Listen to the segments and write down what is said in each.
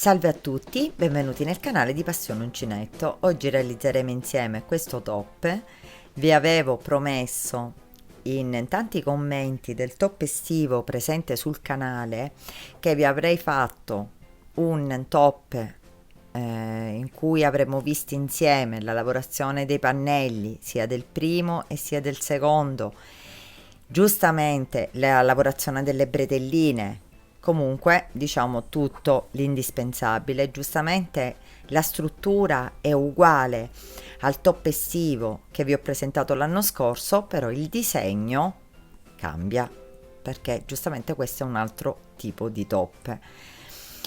Salve a tutti, benvenuti nel canale di Passione Uncinetto. Oggi realizzeremo insieme questo top. Vi avevo promesso in tanti commenti del top estivo presente sul canale che vi avrei fatto un top in cui avremmo visto insieme la lavorazione dei pannelli sia del primo e sia del secondo, giustamente la lavorazione delle bretelline. Comunque, diciamo tutto l'indispensabile. Giustamente la struttura è uguale al top estivo che vi ho presentato l'anno scorso, però il disegno cambia, perché giustamente questo è un altro tipo di top.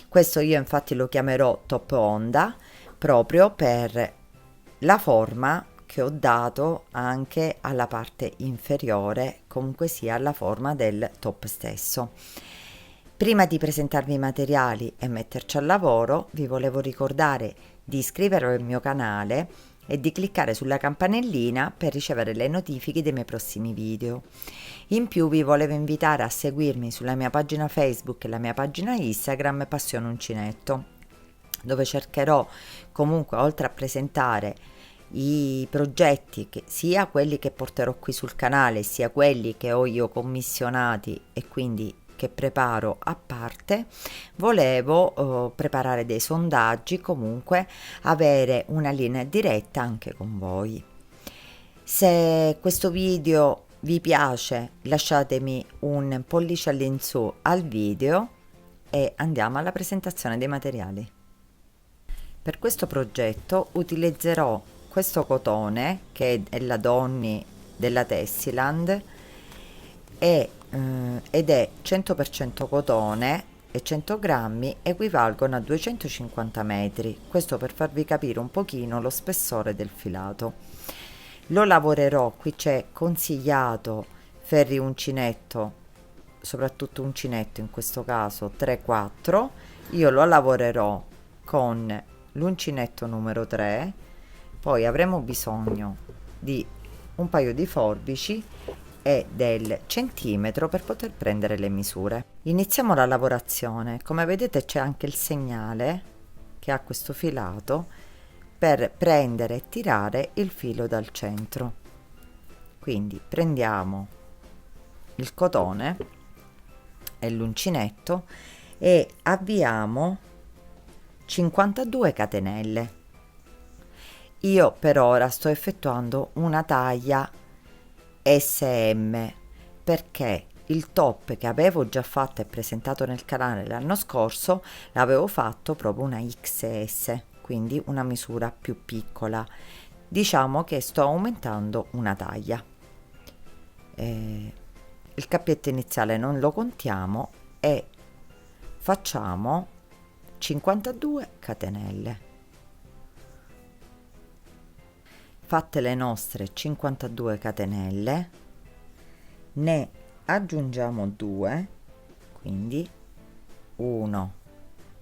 Questo io infatti lo chiamerò top onda, proprio per la forma che ho dato anche alla parte inferiore, comunque sia la forma del top stesso. Prima di presentarvi i materiali e metterci al lavoro, vi volevo ricordare di iscrivervi al mio canale e di cliccare sulla campanellina per ricevere le notifiche dei miei prossimi video. In più vi volevo invitare a seguirmi sulla mia pagina Facebook e la mia pagina Instagram Passione Uncinetto, dove cercherò comunque, oltre a presentare i progetti, sia quelli che porterò qui sul canale sia quelli che ho io commissionati e quindi che preparo a parte, volevo preparare dei sondaggi, comunque avere una linea diretta anche con voi. Se questo video vi piace, lasciatemi un pollice all'insù al video e andiamo alla presentazione dei materiali. Per questo progetto utilizzerò questo cotone che è la Donni della Tessiland ed è 100% cotone e 100 grammi equivalgono a 250 metri. Questo per farvi capire un pochino lo spessore del filato. Lo lavorerò, qui c'è consigliato ferri uncinetto, soprattutto uncinetto in questo caso 3-4. Io lo lavorerò con l'uncinetto numero 3, poi avremo bisogno di un paio di forbici e del centimetro per poter prendere le misure. Iniziamo la lavorazione. Come vedete c'è anche il segnale che ha questo filato per prendere e tirare il filo dal centro. Quindi prendiamo il cotone e l'uncinetto e avviamo 52 catenelle. Io per ora sto effettuando una taglia SM perché il top che avevo già fatto e presentato nel canale l'anno scorso l'avevo fatto proprio una XS, quindi una misura più piccola. Diciamo che sto aumentando una taglia. Il cappietto iniziale non lo contiamo e facciamo 52 catenelle. Fatte le nostre 52 catenelle, ne aggiungiamo 2, quindi 1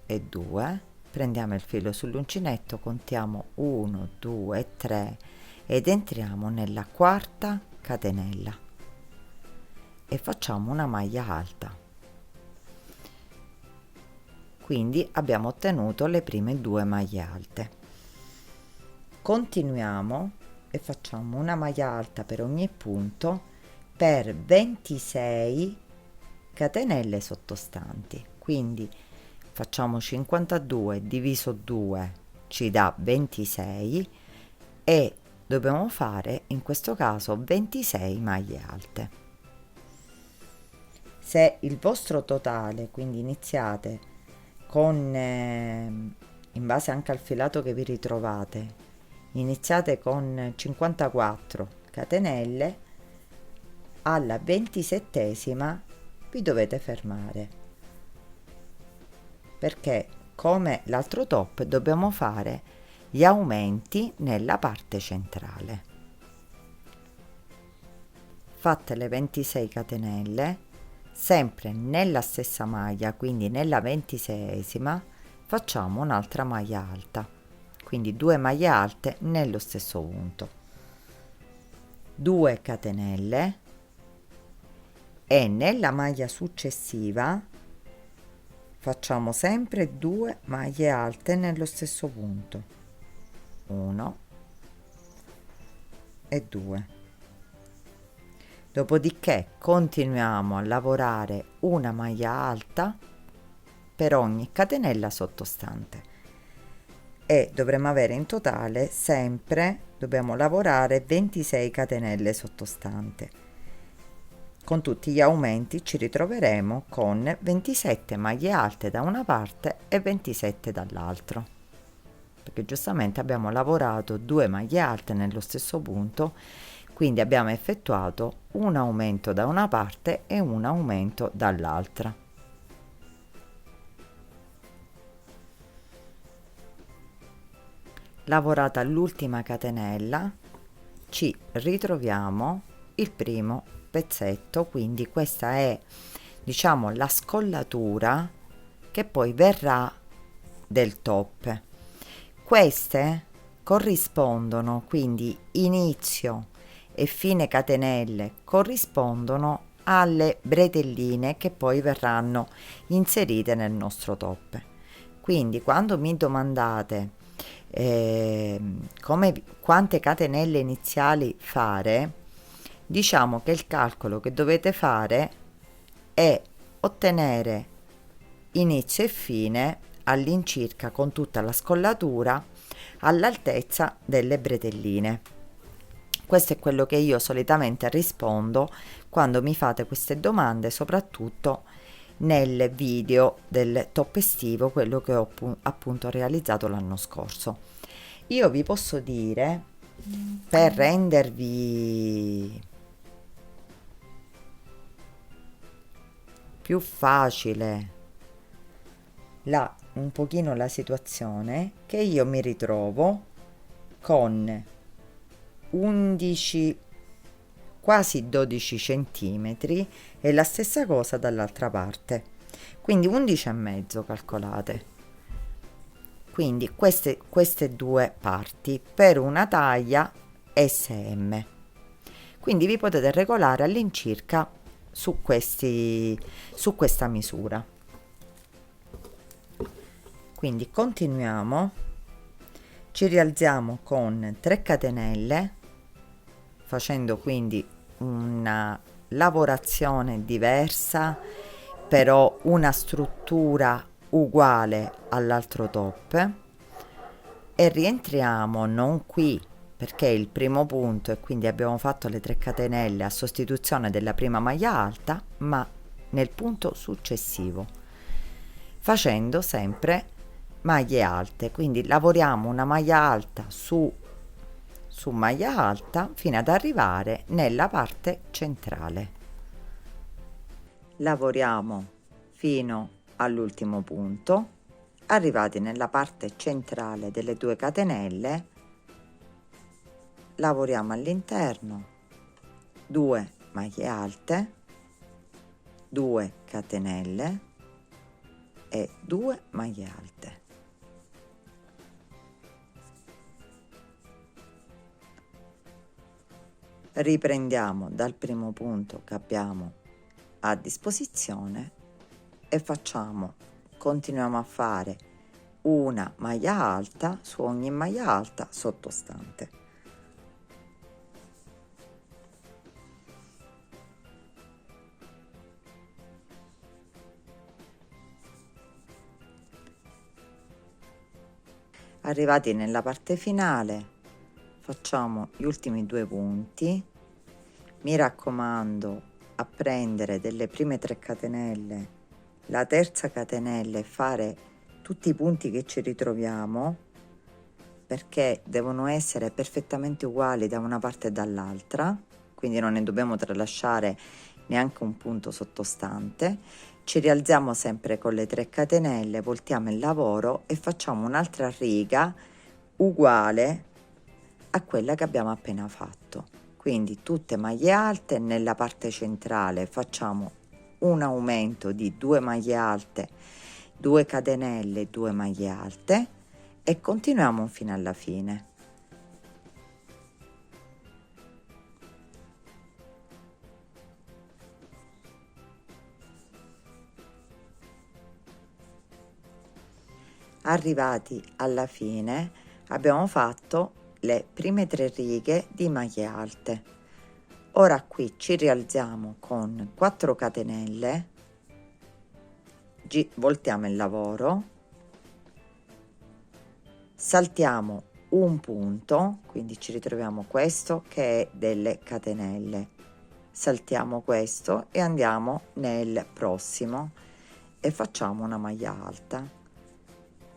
e 2, prendiamo il filo sull'uncinetto, contiamo 1, 2, 3 ed entriamo nella quarta catenella e facciamo una maglia alta. Quindi abbiamo ottenuto le prime 2 maglie alte. Continuiamo e facciamo una maglia alta per ogni punto per 26 catenelle sottostanti. Quindi facciamo 52 diviso 2 ci dà 26 e dobbiamo fare in questo caso 26 maglie alte. Se il vostro totale, quindi iniziate con in base anche al filato che vi ritrovate, iniziate con 54 catenelle, alla 27esima vi dovete fermare, perché come l'altro top dobbiamo fare gli aumenti nella parte centrale. Fatte le 26 catenelle, sempre nella stessa maglia, quindi nella 26esima facciamo un'altra maglia alta, quindi 2 maglie alte nello stesso punto, 2 catenelle e nella maglia successiva facciamo sempre 2 maglie alte nello stesso punto, 1 e 2. Dopodiché continuiamo a lavorare una maglia alta per ogni catenella sottostante e dovremo avere in totale sempre, dobbiamo lavorare 26 catenelle sottostante. Con tutti gli aumenti ci ritroveremo con 27 maglie alte da una parte e 27 dall'altro, perché giustamente abbiamo lavorato 2 maglie alte nello stesso punto, quindi abbiamo effettuato un aumento da una parte e un aumento dall'altra. Lavorata l'ultima catenella, ci ritroviamo il primo pezzetto, quindi questa è, diciamo, la scollatura che poi verrà del top. Queste corrispondono, quindi inizio e fine catenelle corrispondono alle bretelline che poi verranno inserite nel nostro top. Quindi quando mi domandate quante catenelle iniziali fare, diciamo che il calcolo che dovete fare è ottenere inizio e fine all'incirca con tutta la scollatura all'altezza delle bretelline. Questo è quello che io solitamente rispondo quando mi fate queste domande, soprattutto nel video del top estivo, quello che ho appunto realizzato l'anno scorso. Io vi posso dire, per rendervi più facile un pochino la situazione, che io mi ritrovo con 11, quasi 12 centimetri e la stessa cosa dall'altra parte, quindi 11 e mezzo calcolate. Quindi queste due parti per una taglia SM, quindi vi potete regolare all'incirca su questa misura. Quindi continuiamo, ci rialziamo con 3 catenelle, facendo quindi una lavorazione diversa, però una struttura uguale all'altro top, e rientriamo non qui perché è il primo punto e quindi abbiamo fatto le 3 catenelle a sostituzione della prima maglia alta, ma nel punto successivo, facendo sempre maglie alte. Quindi lavoriamo una maglia alta su maglia alta fino ad arrivare nella parte centrale. Lavoriamo fino all'ultimo punto. Arrivati nella parte centrale delle 2 catenelle, lavoriamo all'interno 2 maglie alte, 2 catenelle e 2 maglie alte. Riprendiamo dal primo punto che abbiamo a disposizione e continuiamo a fare una maglia alta su ogni maglia alta sottostante. Arrivati nella parte finale, facciamo gli ultimi 2 punti. Mi raccomando a prendere delle prime 3 catenelle, la terza catenella e fare tutti i punti che ci ritroviamo, perché devono essere perfettamente uguali da una parte e dall'altra, quindi non ne dobbiamo tralasciare neanche un punto sottostante. Ci rialziamo sempre con le 3 catenelle, voltiamo il lavoro e facciamo un'altra riga uguale a quella che abbiamo appena fatto. Quindi tutte maglie alte, nella parte centrale facciamo un aumento di 2 maglie alte, 2 catenelle, 2 maglie alte e continuiamo fino alla fine. Arrivati alla fine abbiamo fatto le prime 3 righe di maglie alte. Ora qui ci rialziamo con 4 catenelle, voltiamo il lavoro, saltiamo un punto, quindi ci ritroviamo questo che è delle catenelle, saltiamo questo e andiamo nel prossimo e facciamo una maglia alta.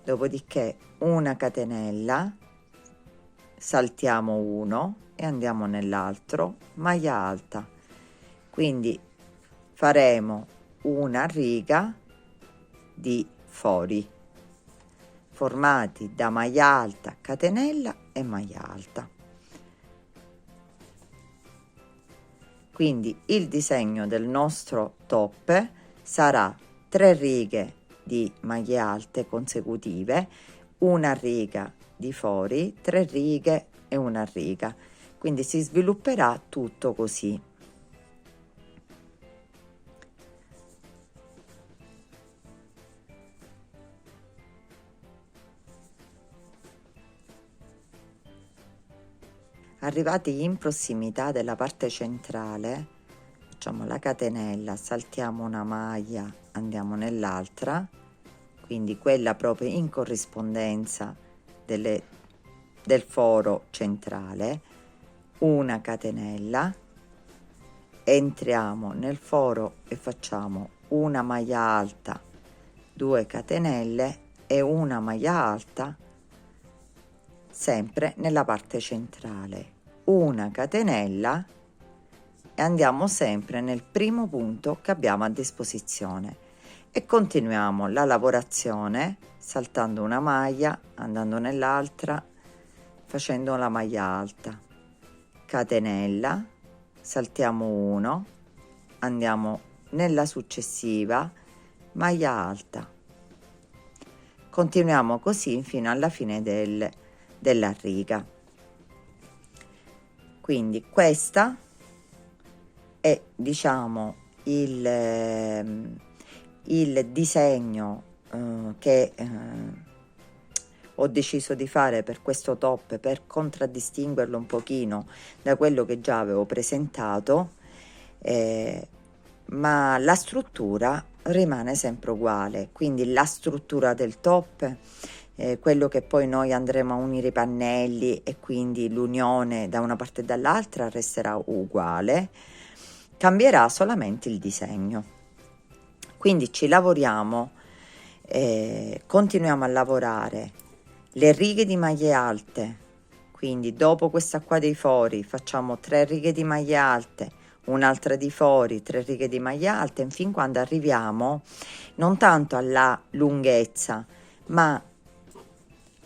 Dopodiché una catenella, saltiamo uno e andiamo nell'altro, maglia alta. Quindi faremo una riga di fori formati da maglia alta, catenella e maglia alta. Quindi il disegno del nostro top sarà 3 righe di maglie alte consecutive, una riga di fori, 3 righe e una riga, quindi si svilupperà tutto così. Arrivati in prossimità della parte centrale, facciamo la catenella, saltiamo una maglia, andiamo nell'altra, quindi quella proprio in corrispondenza del foro centrale, una catenella, entriamo nel foro e facciamo una maglia alta, 2 catenelle e una maglia alta sempre nella parte centrale, una catenella e andiamo sempre nel primo punto che abbiamo a disposizione e continuiamo la lavorazione saltando una maglia, andando nell'altra, facendo la maglia alta, catenella, saltiamo uno, andiamo nella successiva, maglia alta, continuiamo così fino alla fine della riga. Quindi questa è, diciamo, il disegno che ho deciso di fare per questo top, per contraddistinguerlo un pochino da quello che già avevo presentato, ma la struttura rimane sempre uguale. Quindi la struttura del top, quello che poi noi andremo a unire i pannelli e quindi l'unione da una parte e dall'altra resterà uguale, cambierà solamente il disegno. Quindi ci lavoriamo, continuiamo a lavorare le righe di maglie alte, quindi dopo questa qua dei fori facciamo 3 righe di maglie alte, un'altra di fori, 3 righe di maglie alte, fin quando arriviamo non tanto alla lunghezza ma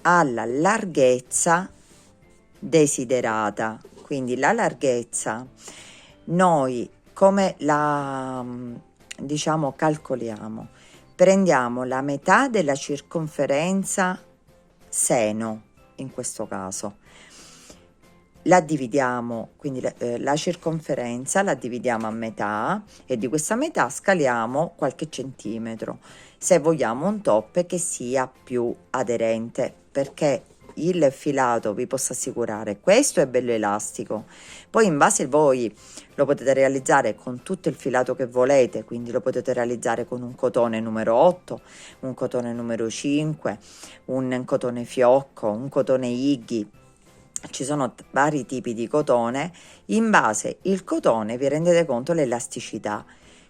alla larghezza desiderata. Quindi la larghezza noi come la diciamo calcoliamo? Prendiamo la metà della circonferenza seno, in questo caso la dividiamo, quindi la circonferenza la dividiamo a metà e di questa metà scaliamo qualche centimetro se vogliamo un top che sia più aderente, perché il filato, vi posso assicurare, questo è bello elastico. Poi in base a voi lo potete realizzare con tutto il filato che volete, quindi lo potete realizzare con un cotone numero 8, un cotone numero 5, un cotone fiocco, un cotone Iggy. Ci sono vari tipi di cotone, in base il cotone vi rendete conto l'elasticità,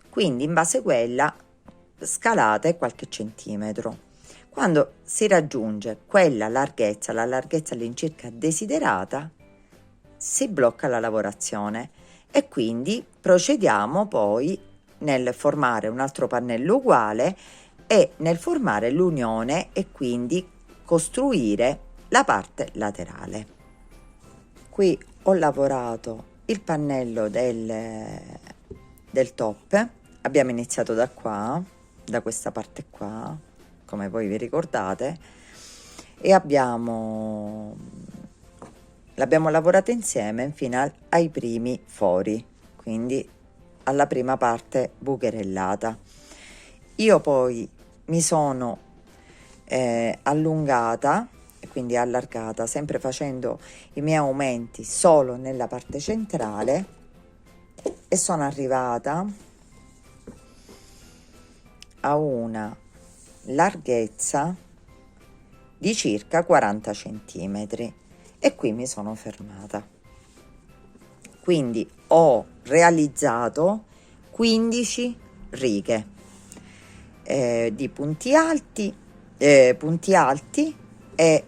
quindi in base a quella scalate qualche centimetro. Quando si raggiunge quella larghezza, la larghezza all'incirca desiderata, si blocca la lavorazione e quindi procediamo poi nel formare un altro pannello uguale e nel formare l'unione e quindi costruire la parte laterale. Qui ho lavorato il pannello del top, abbiamo iniziato da qua, da questa parte qua, come voi vi ricordate, e l'abbiamo lavorato insieme fino ai primi fori, quindi alla prima parte bucherellata. Io poi mi sono allungata, quindi allargata, sempre facendo i miei aumenti solo nella parte centrale, e sono arrivata a una larghezza di circa 40 centimetri e qui mi sono fermata. Quindi ho realizzato 15 righe di punti alti e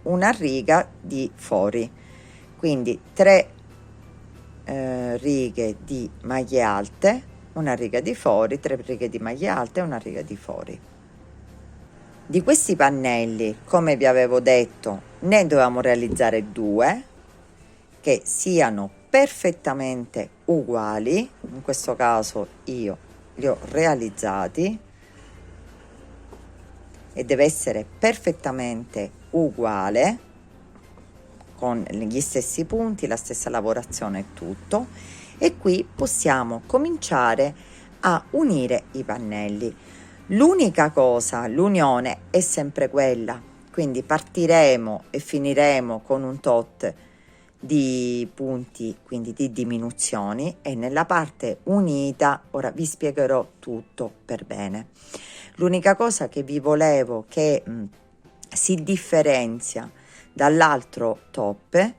una riga di fori, quindi 3 righe di maglie alte, una riga di fori, 3 righe di maglie alte e una riga di fori. Di questi pannelli, come vi avevo detto, ne dovevamo realizzare 2 che siano perfettamente uguali. In questo caso io li ho realizzati e deve essere perfettamente uguale, con gli stessi punti, la stessa lavorazione e tutto. E qui possiamo cominciare a unire i pannelli. L'unica cosa, l'unione è sempre quella, quindi partiremo e finiremo con un tot di punti, quindi di diminuzioni, e nella parte unita ora vi spiegherò tutto per bene. L'unica cosa che vi volevo che si differenzia dall'altro top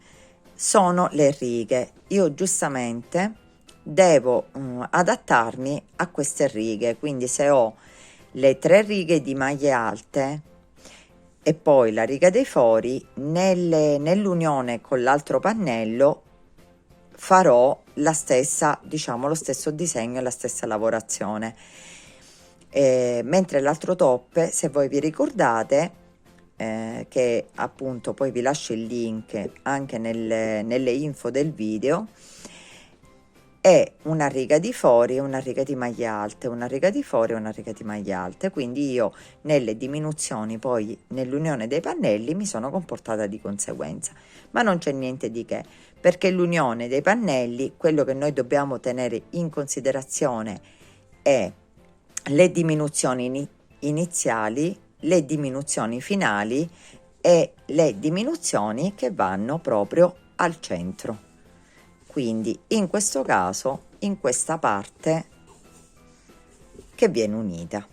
sono le righe. Io giustamente devo adattarmi a queste righe, quindi se ho le 3 righe di maglie alte e poi la riga dei fori, nell'unione con l'altro pannello farò la stessa, diciamo, lo stesso disegno e la stessa lavorazione, mentre l'altro top, se voi vi ricordate, che appunto poi vi lascio il link anche nelle info del video, è una riga di fori e una riga di maglie alte, una riga di fori e una riga di maglie alte. Quindi io nelle diminuzioni, poi nell'unione dei pannelli, mi sono comportata di conseguenza, ma non c'è niente di che, perché l'unione dei pannelli, quello che noi dobbiamo tenere in considerazione è le diminuzioni iniziali, le diminuzioni finali e le diminuzioni che vanno proprio al centro. Quindi in questo caso, in questa parte che viene unita.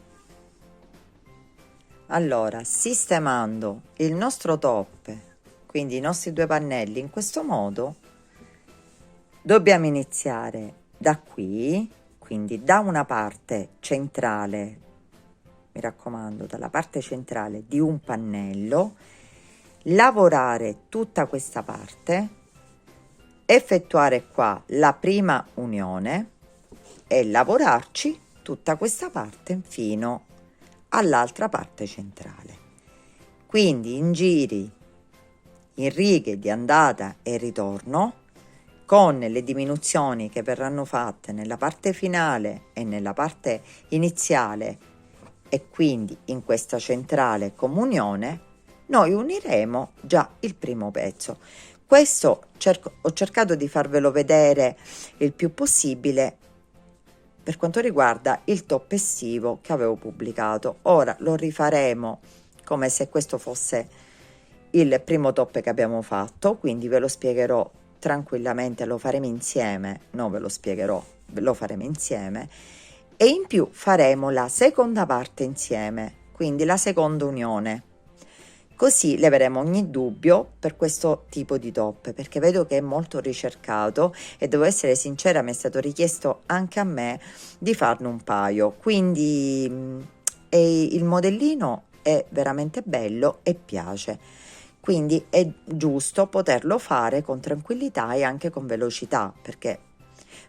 Allora, sistemando il nostro top, quindi i nostri 2 pannelli in questo modo, dobbiamo iniziare da qui, quindi da una parte centrale, mi raccomando, dalla parte centrale di un pannello, lavorare tutta questa parte, effettuare qua la prima unione e lavorarci tutta questa parte fino all'altra parte centrale. Quindi in giri, in righe di andata e ritorno, con le diminuzioni che verranno fatte nella parte finale e nella parte iniziale, e quindi in questa centrale comunione, noi uniremo già il primo pezzo. Questo ho cercato di farvelo vedere il più possibile per quanto riguarda il top estivo che avevo pubblicato. Ora lo rifaremo come se questo fosse il primo top che abbiamo fatto, quindi ve lo spiegherò tranquillamente, lo faremo insieme, no, ve lo spiegherò, lo faremo insieme, e in più faremo la seconda parte insieme, quindi la seconda unione. Così leveremo ogni dubbio per questo tipo di top, perché vedo che è molto ricercato e devo essere sincera, mi è stato richiesto anche a me di farne un paio, quindi il modellino è veramente bello e piace, quindi è giusto poterlo fare con tranquillità e anche con velocità, perché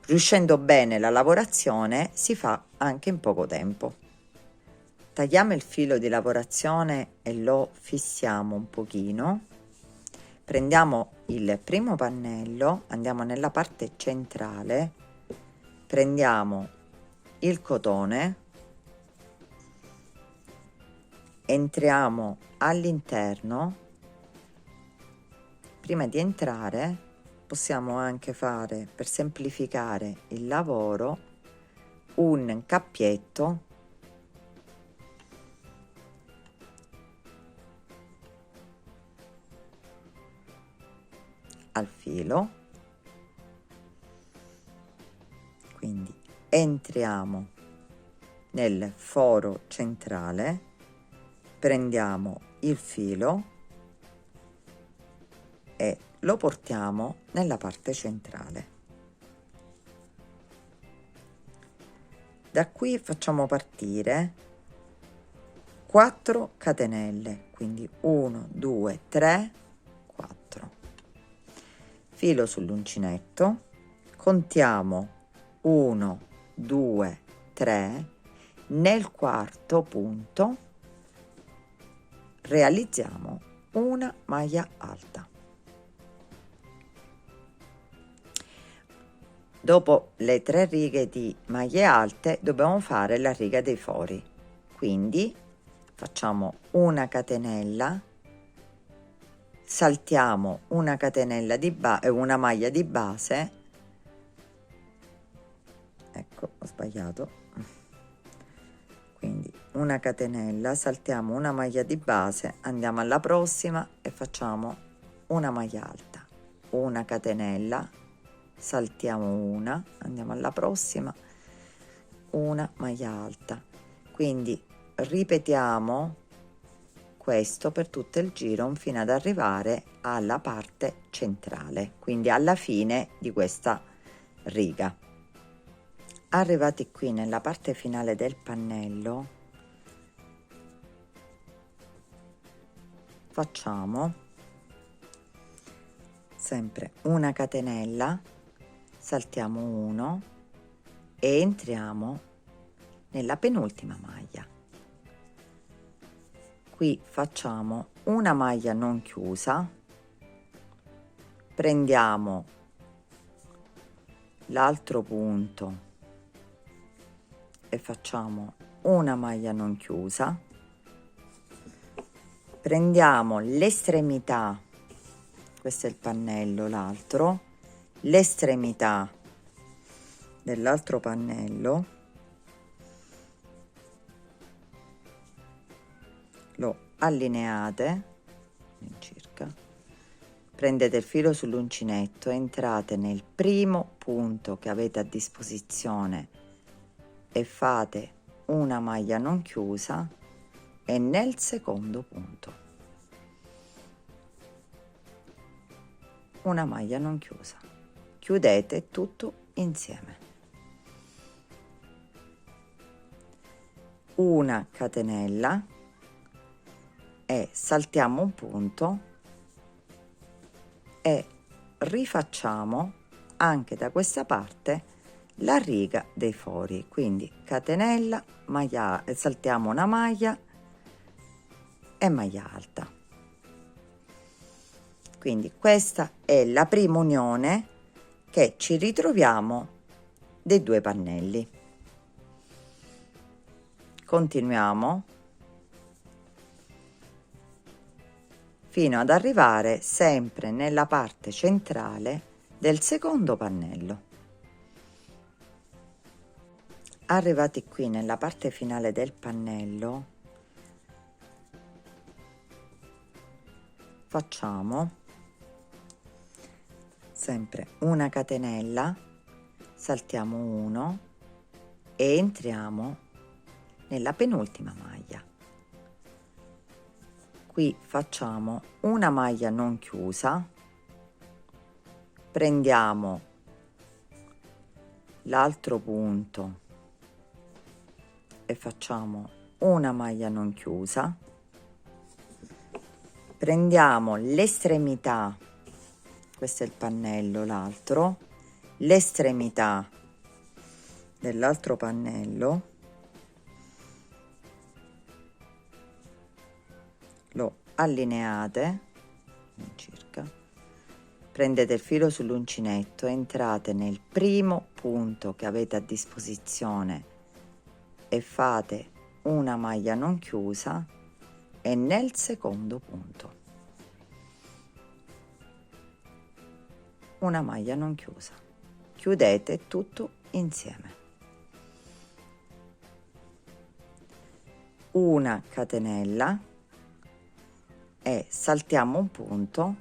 riuscendo bene la lavorazione si fa anche in poco tempo. Tagliamo il filo di lavorazione e lo fissiamo un pochino, prendiamo il primo pannello, andiamo nella parte centrale, prendiamo il cotone, entriamo all'interno. Prima di entrare possiamo anche fare, per semplificare il lavoro, un cappietto al filo, quindi entriamo nel foro centrale, prendiamo il filo e lo portiamo nella parte centrale. Da qui facciamo partire 4 catenelle, quindi 1 2 3 4, filo sull'uncinetto, contiamo 1 2 3, nel quarto punto realizziamo una maglia alta. Dopo le 3 righe di maglie alte dobbiamo fare la riga dei fori, quindi facciamo una catenella, saltiamo una catenella di una maglia di base, ecco ho sbagliato, quindi una catenella, saltiamo una maglia di base, andiamo alla prossima e facciamo una maglia alta, una catenella, saltiamo una, andiamo alla prossima, una maglia alta, quindi ripetiamo questo per tutto il giro fino ad arrivare alla parte centrale, quindi alla fine di questa riga. Arrivati qui nella parte finale del pannello, facciamo sempre una catenella, saltiamo 1 e entriamo nella penultima maglia. Qui facciamo una maglia non chiusa, prendiamo l'altro punto e facciamo una maglia non chiusa, prendiamo l'estremità, questo è il pannello, l'altro, l'estremità dell'altro pannello, lo allineate circa, prendete il filo sull'uncinetto, entrate nel primo punto che avete a disposizione e fate una maglia non chiusa, e nel secondo punto una maglia non chiusa, chiudete tutto insieme, una catenella e saltiamo un punto e rifacciamo anche da questa parte la riga dei fori, quindi catenella, maglia, saltiamo una maglia e maglia alta. Quindi questa è la prima unione che ci ritroviamo dei 2 pannelli. Continuiamo fino ad arrivare sempre nella parte centrale del secondo pannello. Arrivati qui nella parte finale del pannello, facciamo sempre una catenella, saltiamo 1 e entriamo nella penultima maglia. Qui facciamo una maglia non chiusa, prendiamo l'altro punto e facciamo una maglia non chiusa, prendiamo l'estremità, questo è il pannello, l'altro, l'estremità dell'altro pannello, lo allineate circa, prendete il filo sull'uncinetto, entrate nel primo punto che avete a disposizione e fate una maglia non chiusa, e nel secondo punto una maglia non chiusa, chiudete tutto insieme, una catenella e saltiamo un punto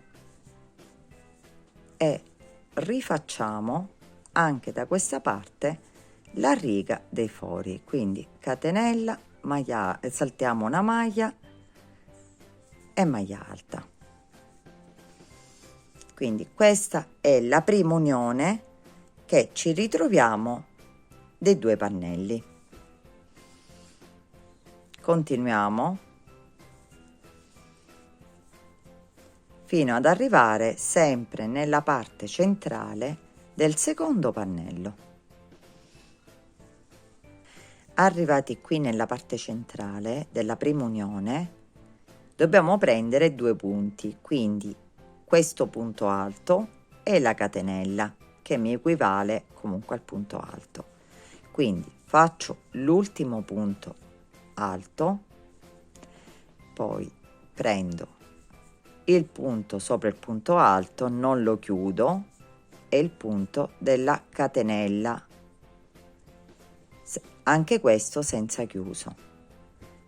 e rifacciamo anche da questa parte la riga dei fori, quindi catenella, maglia, saltiamo una maglia e maglia alta. Quindi questa è la prima unione che ci ritroviamo dei due pannelli. Continuiamo fino ad arrivare sempre nella parte centrale del secondo pannello. Arrivati qui nella parte centrale della prima unione, dobbiamo prendere due punti, quindi questo punto alto e la catenella, che mi equivale comunque al punto alto. Quindi faccio l'ultimo punto alto, poi prendo il punto sopra il punto alto, non lo chiudo, e il punto della catenella, anche questo senza chiuso.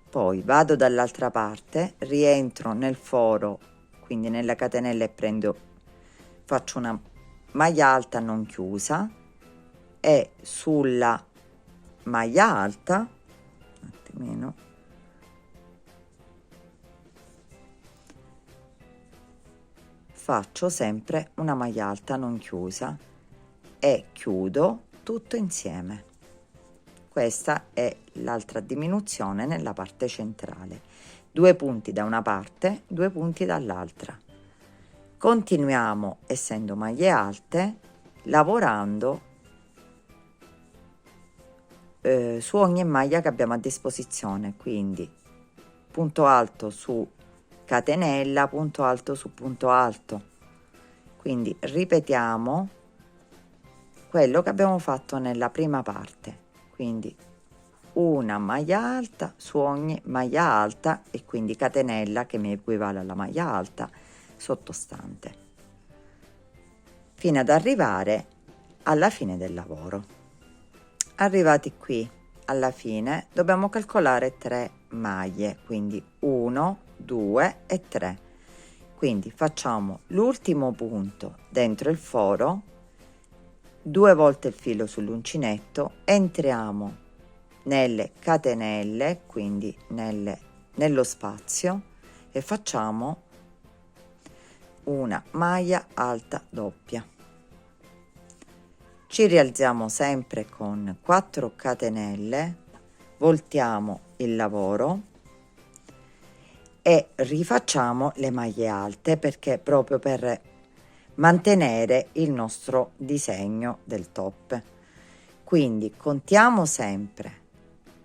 Poi vado dall'altra parte, rientro nel foro, quindi nella catenella, e faccio una maglia alta non chiusa, e sulla maglia alta un attimino faccio sempre una maglia alta non chiusa e chiudo tutto insieme. Questa è l'altra diminuzione nella parte centrale, 2 punti da una parte, 2 punti dall'altra. Continuiamo, essendo maglie alte, lavorando su ogni maglia che abbiamo a disposizione, quindi punto alto su catenella, punto alto su punto alto. Quindi ripetiamo quello che abbiamo fatto nella prima parte, quindi una maglia alta su ogni maglia alta e quindi catenella, che mi equivale alla maglia alta sottostante, fino ad arrivare alla fine del lavoro. Arrivati qui alla fine dobbiamo calcolare 3 maglie, quindi 1, 2 e 3. Quindi facciamo l'ultimo punto dentro il foro, 2 volte il filo sull'uncinetto, entriamo nelle catenelle, quindi nello spazio, e facciamo una maglia alta doppia. Ci rialziamo sempre con 4 catenelle, voltiamo il lavoro e rifacciamo le maglie alte, perché proprio per mantenere il nostro disegno del top. Quindi contiamo sempre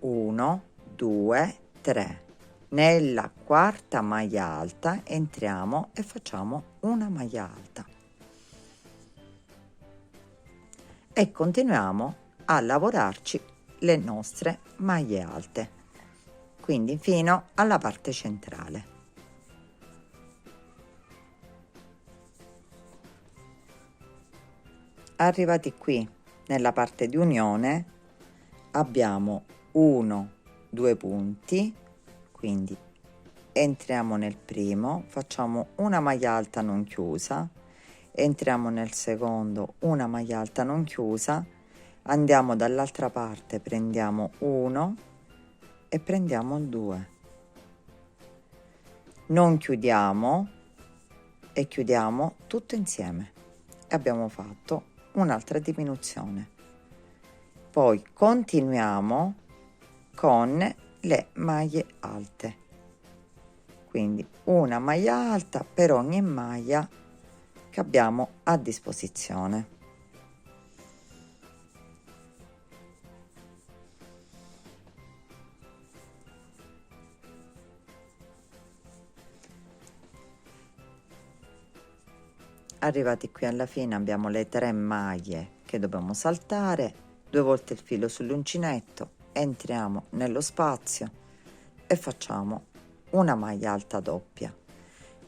1, 2, 3. Nella quarta maglia alta entriamo e facciamo una maglia alta e continuiamo a lavorarci le nostre maglie alte, quindi fino alla parte centrale. Arrivati qui nella parte di unione abbiamo 1, 2 punti, quindi entriamo nel primo, facciamo una maglia alta non chiusa, entriamo nel secondo, una maglia alta non chiusa, andiamo dall'altra parte, prendiamo 1 e prendiamo 2, non chiudiamo e chiudiamo tutto insieme e abbiamo fatto un'altra diminuzione. Poi continuiamo con le maglie alte, quindi una maglia alta per ogni maglia che abbiamo a disposizione. Arrivati qui alla fine abbiamo le 3 maglie che dobbiamo saltare, 2 volte il filo sull'uncinetto, entriamo nello spazio e facciamo una maglia alta doppia,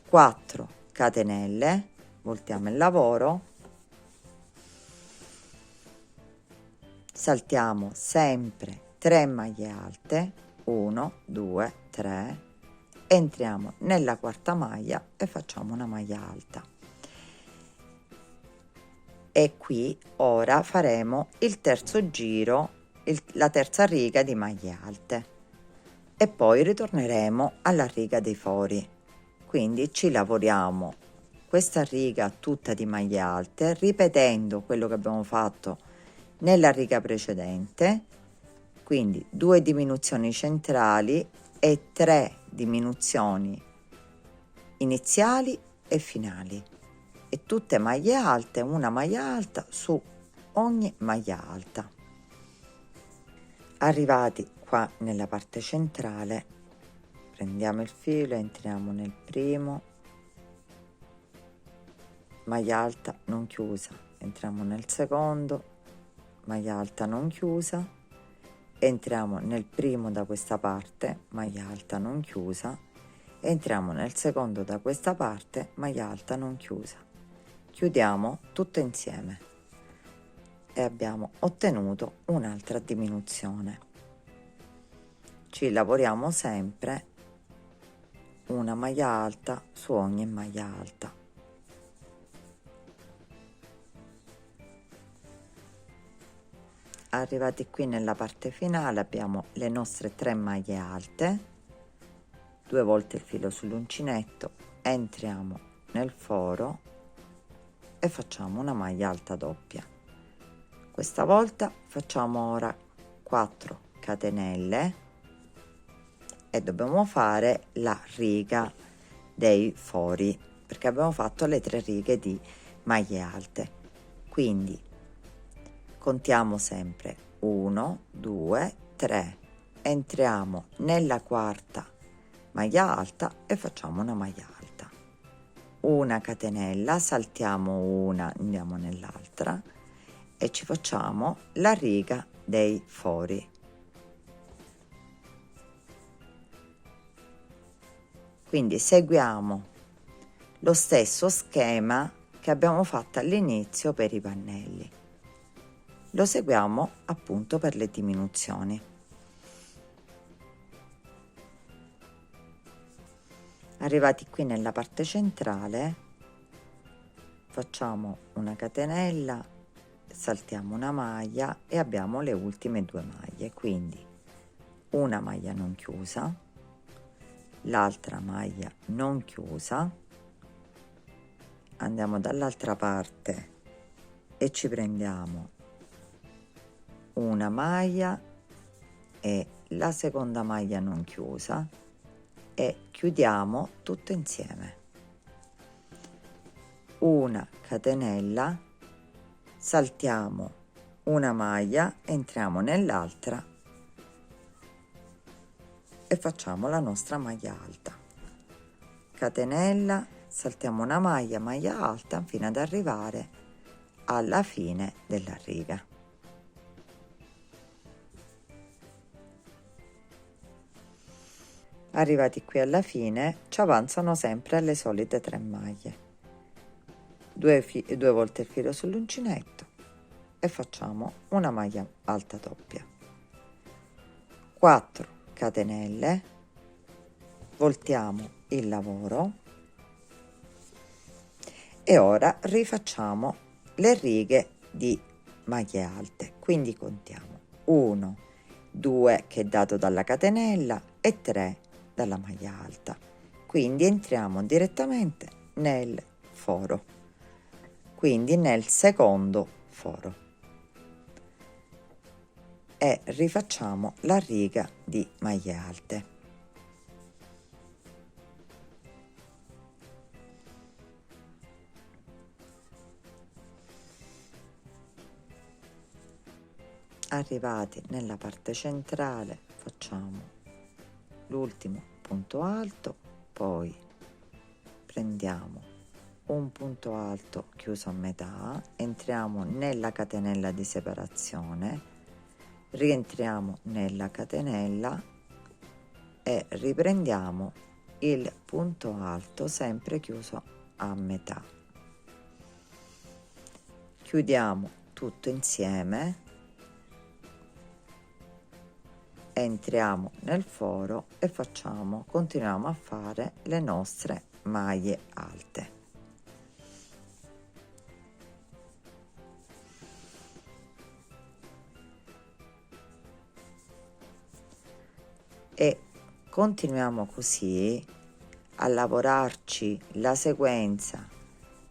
4 catenelle, voltiamo il lavoro, saltiamo sempre 3 maglie alte, 1, 2, 3, entriamo nella quarta maglia e facciamo una maglia alta. e qui ora faremo il terzo giro, la terza riga di maglie alte e poi ritorneremo alla riga dei fori. Quindi ci lavoriamo questa riga tutta di maglie alte ripetendo quello che abbiamo fatto nella riga precedente, quindi 2 diminuzioni centrali e 3 diminuzioni iniziali e finali, e tutte maglie alte, una maglia alta su ogni maglia alta. Arrivati qua nella parte centrale, prendiamo il filo, entriamo nel primo, maglia alta non chiusa, entriamo nel secondo, maglia alta non chiusa, entriamo nel primo da questa parte, maglia alta non chiusa, entriamo nel secondo da questa parte, maglia alta non chiusa, chiudiamo tutto insieme e abbiamo ottenuto un'altra diminuzione. Ci lavoriamo sempre una maglia alta su ogni maglia alta. Arrivati qui nella parte finale abbiamo le nostre 3 maglie alte, 2 volte il filo sull'uncinetto, entriamo nel foro e facciamo una maglia alta doppia. Questa volta facciamo ora 4 catenelle e dobbiamo fare la riga dei fori perché abbiamo fatto le 3 righe di maglie alte. Quindi contiamo sempre 1, 2, 3, entriamo nella quarta maglia alta e facciamo una maglia alta, una catenella, saltiamo una, andiamo nell'altra e ci facciamo la riga dei fori. Quindi seguiamo lo stesso schema che abbiamo fatto all'inizio per i pannelli. Lo seguiamo appunto per le diminuzioni. Arrivati qui nella parte centrale facciamo una catenella, saltiamo una maglia e abbiamo le ultime 2 maglie, quindi una maglia non chiusa, l'altra maglia non chiusa, andiamo dall'altra parte e ci prendiamo una maglia e la seconda maglia non chiusa e chiudiamo tutto insieme, una catenella, saltiamo una maglia, entriamo nell'altra e facciamo la nostra maglia alta, catenella, saltiamo una maglia, maglia alta fino ad arrivare alla fine della riga. Arrivati qui alla fine ci avanzano sempre le solite 3 maglie, 2 volte il filo sull'uncinetto e facciamo una maglia alta doppia, 4 catenelle, voltiamo il lavoro e ora rifacciamo le righe di maglie alte, quindi contiamo 1, 2 che è dato dalla catenella e 3 dalla maglia alta, quindi entriamo direttamente nel foro, quindi nel secondo foro, e rifacciamo la riga di maglie alte. Arrivati nella parte centrale facciamo l'ultimo punto alto, poi prendiamo un punto alto chiuso a metà, entriamo nella catenella di separazione, rientriamo nella catenella e riprendiamo il punto alto sempre chiuso a metà, chiudiamo tutto insieme, entriamo nel foro e continuiamo a fare le nostre maglie alte. e continuiamo così a lavorarci la sequenza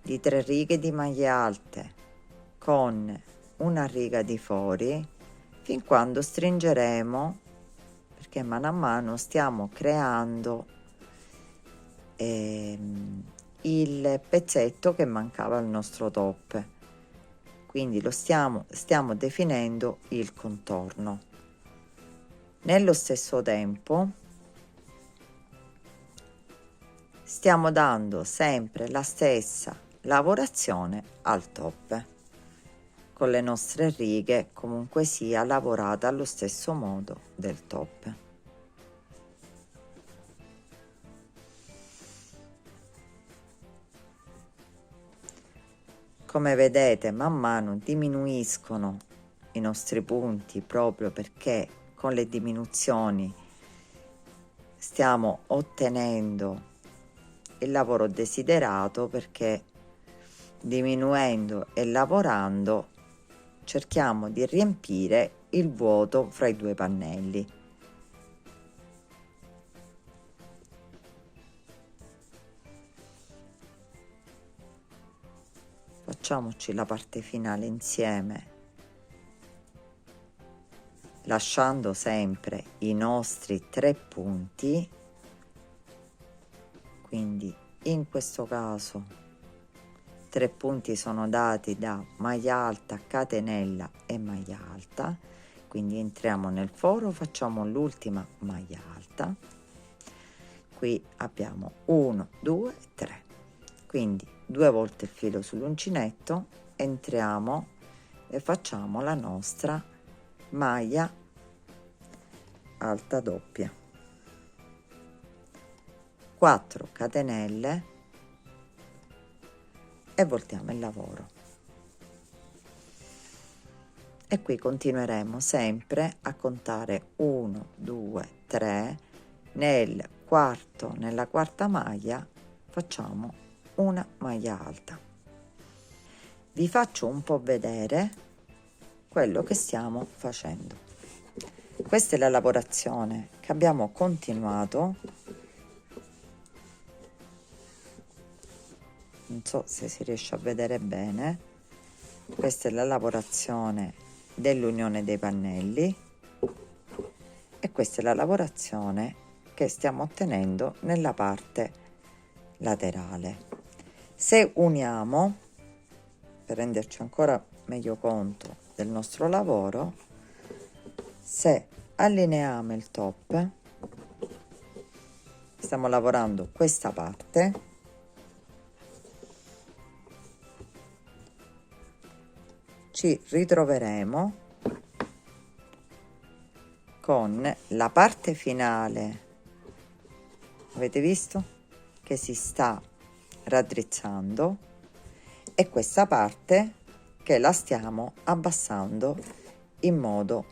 di 3 righe di maglie alte con una riga di fori fin quando stringeremo, perché mano a mano stiamo creando il pezzetto che mancava al nostro top, quindi lo stiamo definendo il contorno. Nello stesso tempo stiamo dando sempre la stessa lavorazione al top, con le nostre righe comunque sia lavorata allo stesso modo del top. Come vedete, man mano diminuiscono i nostri punti, proprio perché con le diminuzioni stiamo ottenendo il lavoro desiderato, perché diminuendo e lavorando cerchiamo di riempire il vuoto fra i due pannelli. Facciamoci la parte finale insieme, lasciando sempre i nostri 3 punti, quindi in questo caso 3 punti sono dati da maglia alta, catenella e maglia alta, quindi entriamo nel foro, facciamo l'ultima maglia alta, qui abbiamo 1 2 3, quindi 2 volte il filo sull'uncinetto, entriamo e facciamo la nostra maglia alta doppia, 4 catenelle e voltiamo il lavoro. E qui continueremo sempre a contare 1 2 3, nella quarta maglia facciamo una maglia alta. Vi faccio un po' vedere quello che stiamo facendo. Questa è la lavorazione che abbiamo continuato, non so se si riesce a vedere bene. Questa è la lavorazione dell'unione dei pannelli e questa è la lavorazione che stiamo ottenendo nella parte laterale. Se uniamo, per renderci ancora meglio conto del nostro lavoro, se allineiamo il top, stiamo lavorando questa parte, ci ritroveremo con la parte finale, avete visto che si sta raddrizzando, e questa parte che la stiamo abbassando in modo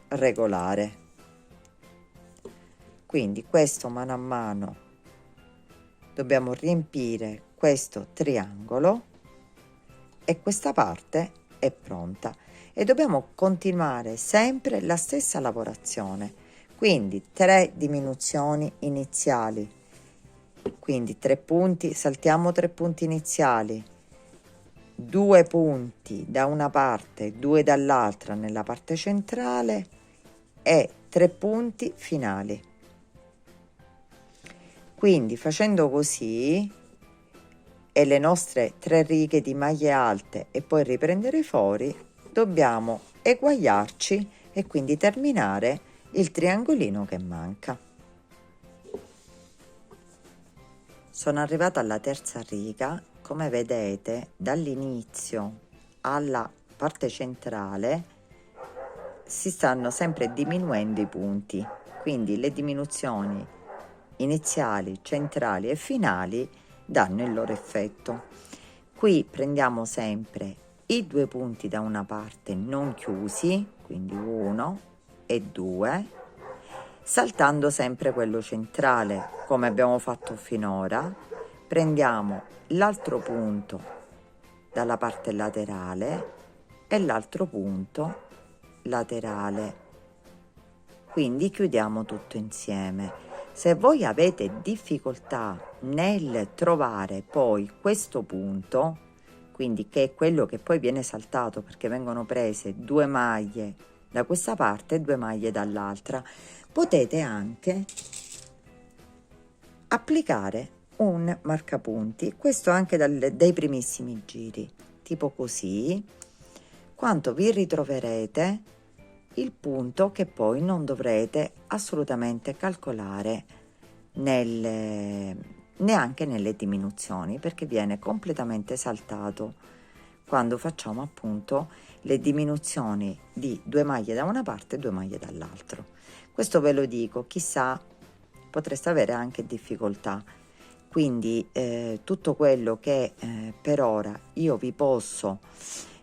regolare. Quindi questo mano a mano dobbiamo riempire questo triangolo e questa parte è pronta, e dobbiamo continuare sempre la stessa lavorazione, quindi 3 diminuzioni iniziali, quindi 3 punti, saltiamo 3 punti iniziali, 2 punti da una parte, 2 dall'altra nella parte centrale e 3 punti finali. Quindi facendo così, e le nostre 3 righe di maglie alte e poi riprendere i fori, dobbiamo eguagliarci e quindi terminare il triangolino che manca. Sono arrivata alla terza riga, come vedete dall'inizio alla parte centrale si stanno sempre diminuendo i punti, quindi le diminuzioni iniziali, centrali e finali danno il loro effetto. Qui prendiamo sempre i 2 punti da una parte non chiusi, quindi 1 e 2, saltando sempre quello centrale come abbiamo fatto finora. Prendiamo l'altro punto dalla parte laterale e l'altro punto laterale, quindi chiudiamo tutto insieme. Se voi avete difficoltà nel trovare poi questo punto, quindi che è quello che poi viene saltato perché vengono prese 2 maglie da questa parte e 2 maglie dall'altra, potete anche applicare un marcapunti, questo anche dai primissimi giri, tipo così, quanto vi ritroverete il punto che poi non dovrete assolutamente calcolare neanche nelle diminuzioni, perché viene completamente saltato quando facciamo appunto le diminuzioni di 2 maglie da una parte e 2 maglie dall'altro. Questo ve lo dico, chissà, potreste avere anche difficoltà. Quindi tutto quello che per ora io vi posso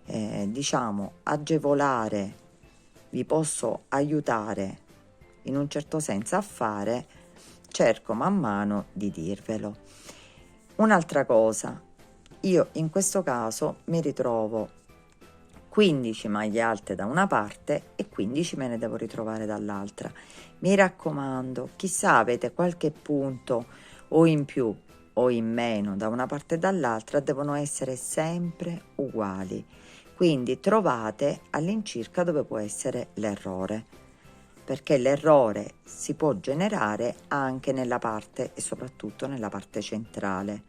diciamo agevolare, vi posso aiutare in un certo senso a fare, cerco man mano di dirvelo. Un'altra cosa, io in questo caso mi ritrovo 15 maglie alte da una parte e 15 me ne devo ritrovare dall'altra. Mi raccomando, chissà avete qualche punto o in più o in meno da una parte e dall'altra, devono essere sempre uguali. Quindi trovate all'incirca dove può essere l'errore, perché l'errore si può generare anche nella parte e soprattutto nella parte centrale,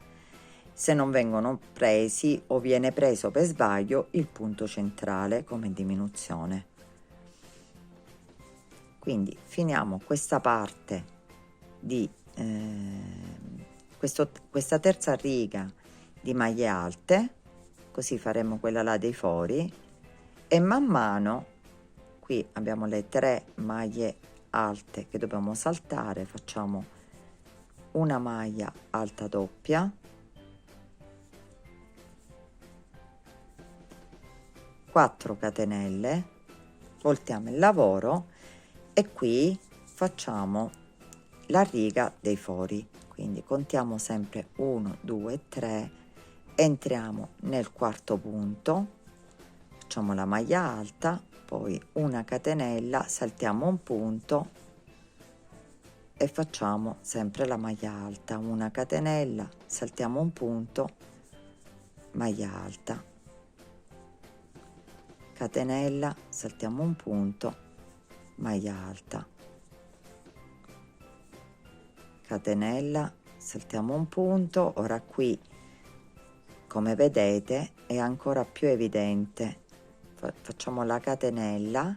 se non vengono presi o viene preso per sbaglio il punto centrale come diminuzione. Quindi finiamo questa parte di questa terza riga di maglie alte, così faremo quella là dei fori, e man mano qui abbiamo le 3 maglie alte che dobbiamo saltare, facciamo una maglia alta doppia, 4 catenelle, voltiamo il lavoro e qui facciamo la riga dei fori, quindi contiamo sempre 1 2 3, entriamo nel quarto punto, facciamo la maglia alta, poi una catenella, saltiamo un punto e facciamo sempre la maglia alta, una catenella, saltiamo un punto, maglia alta, catenella, saltiamo un punto, maglia alta, catenella, saltiamo un punto. Ora qui, come vedete, è ancora più evidente, facciamo la catenella,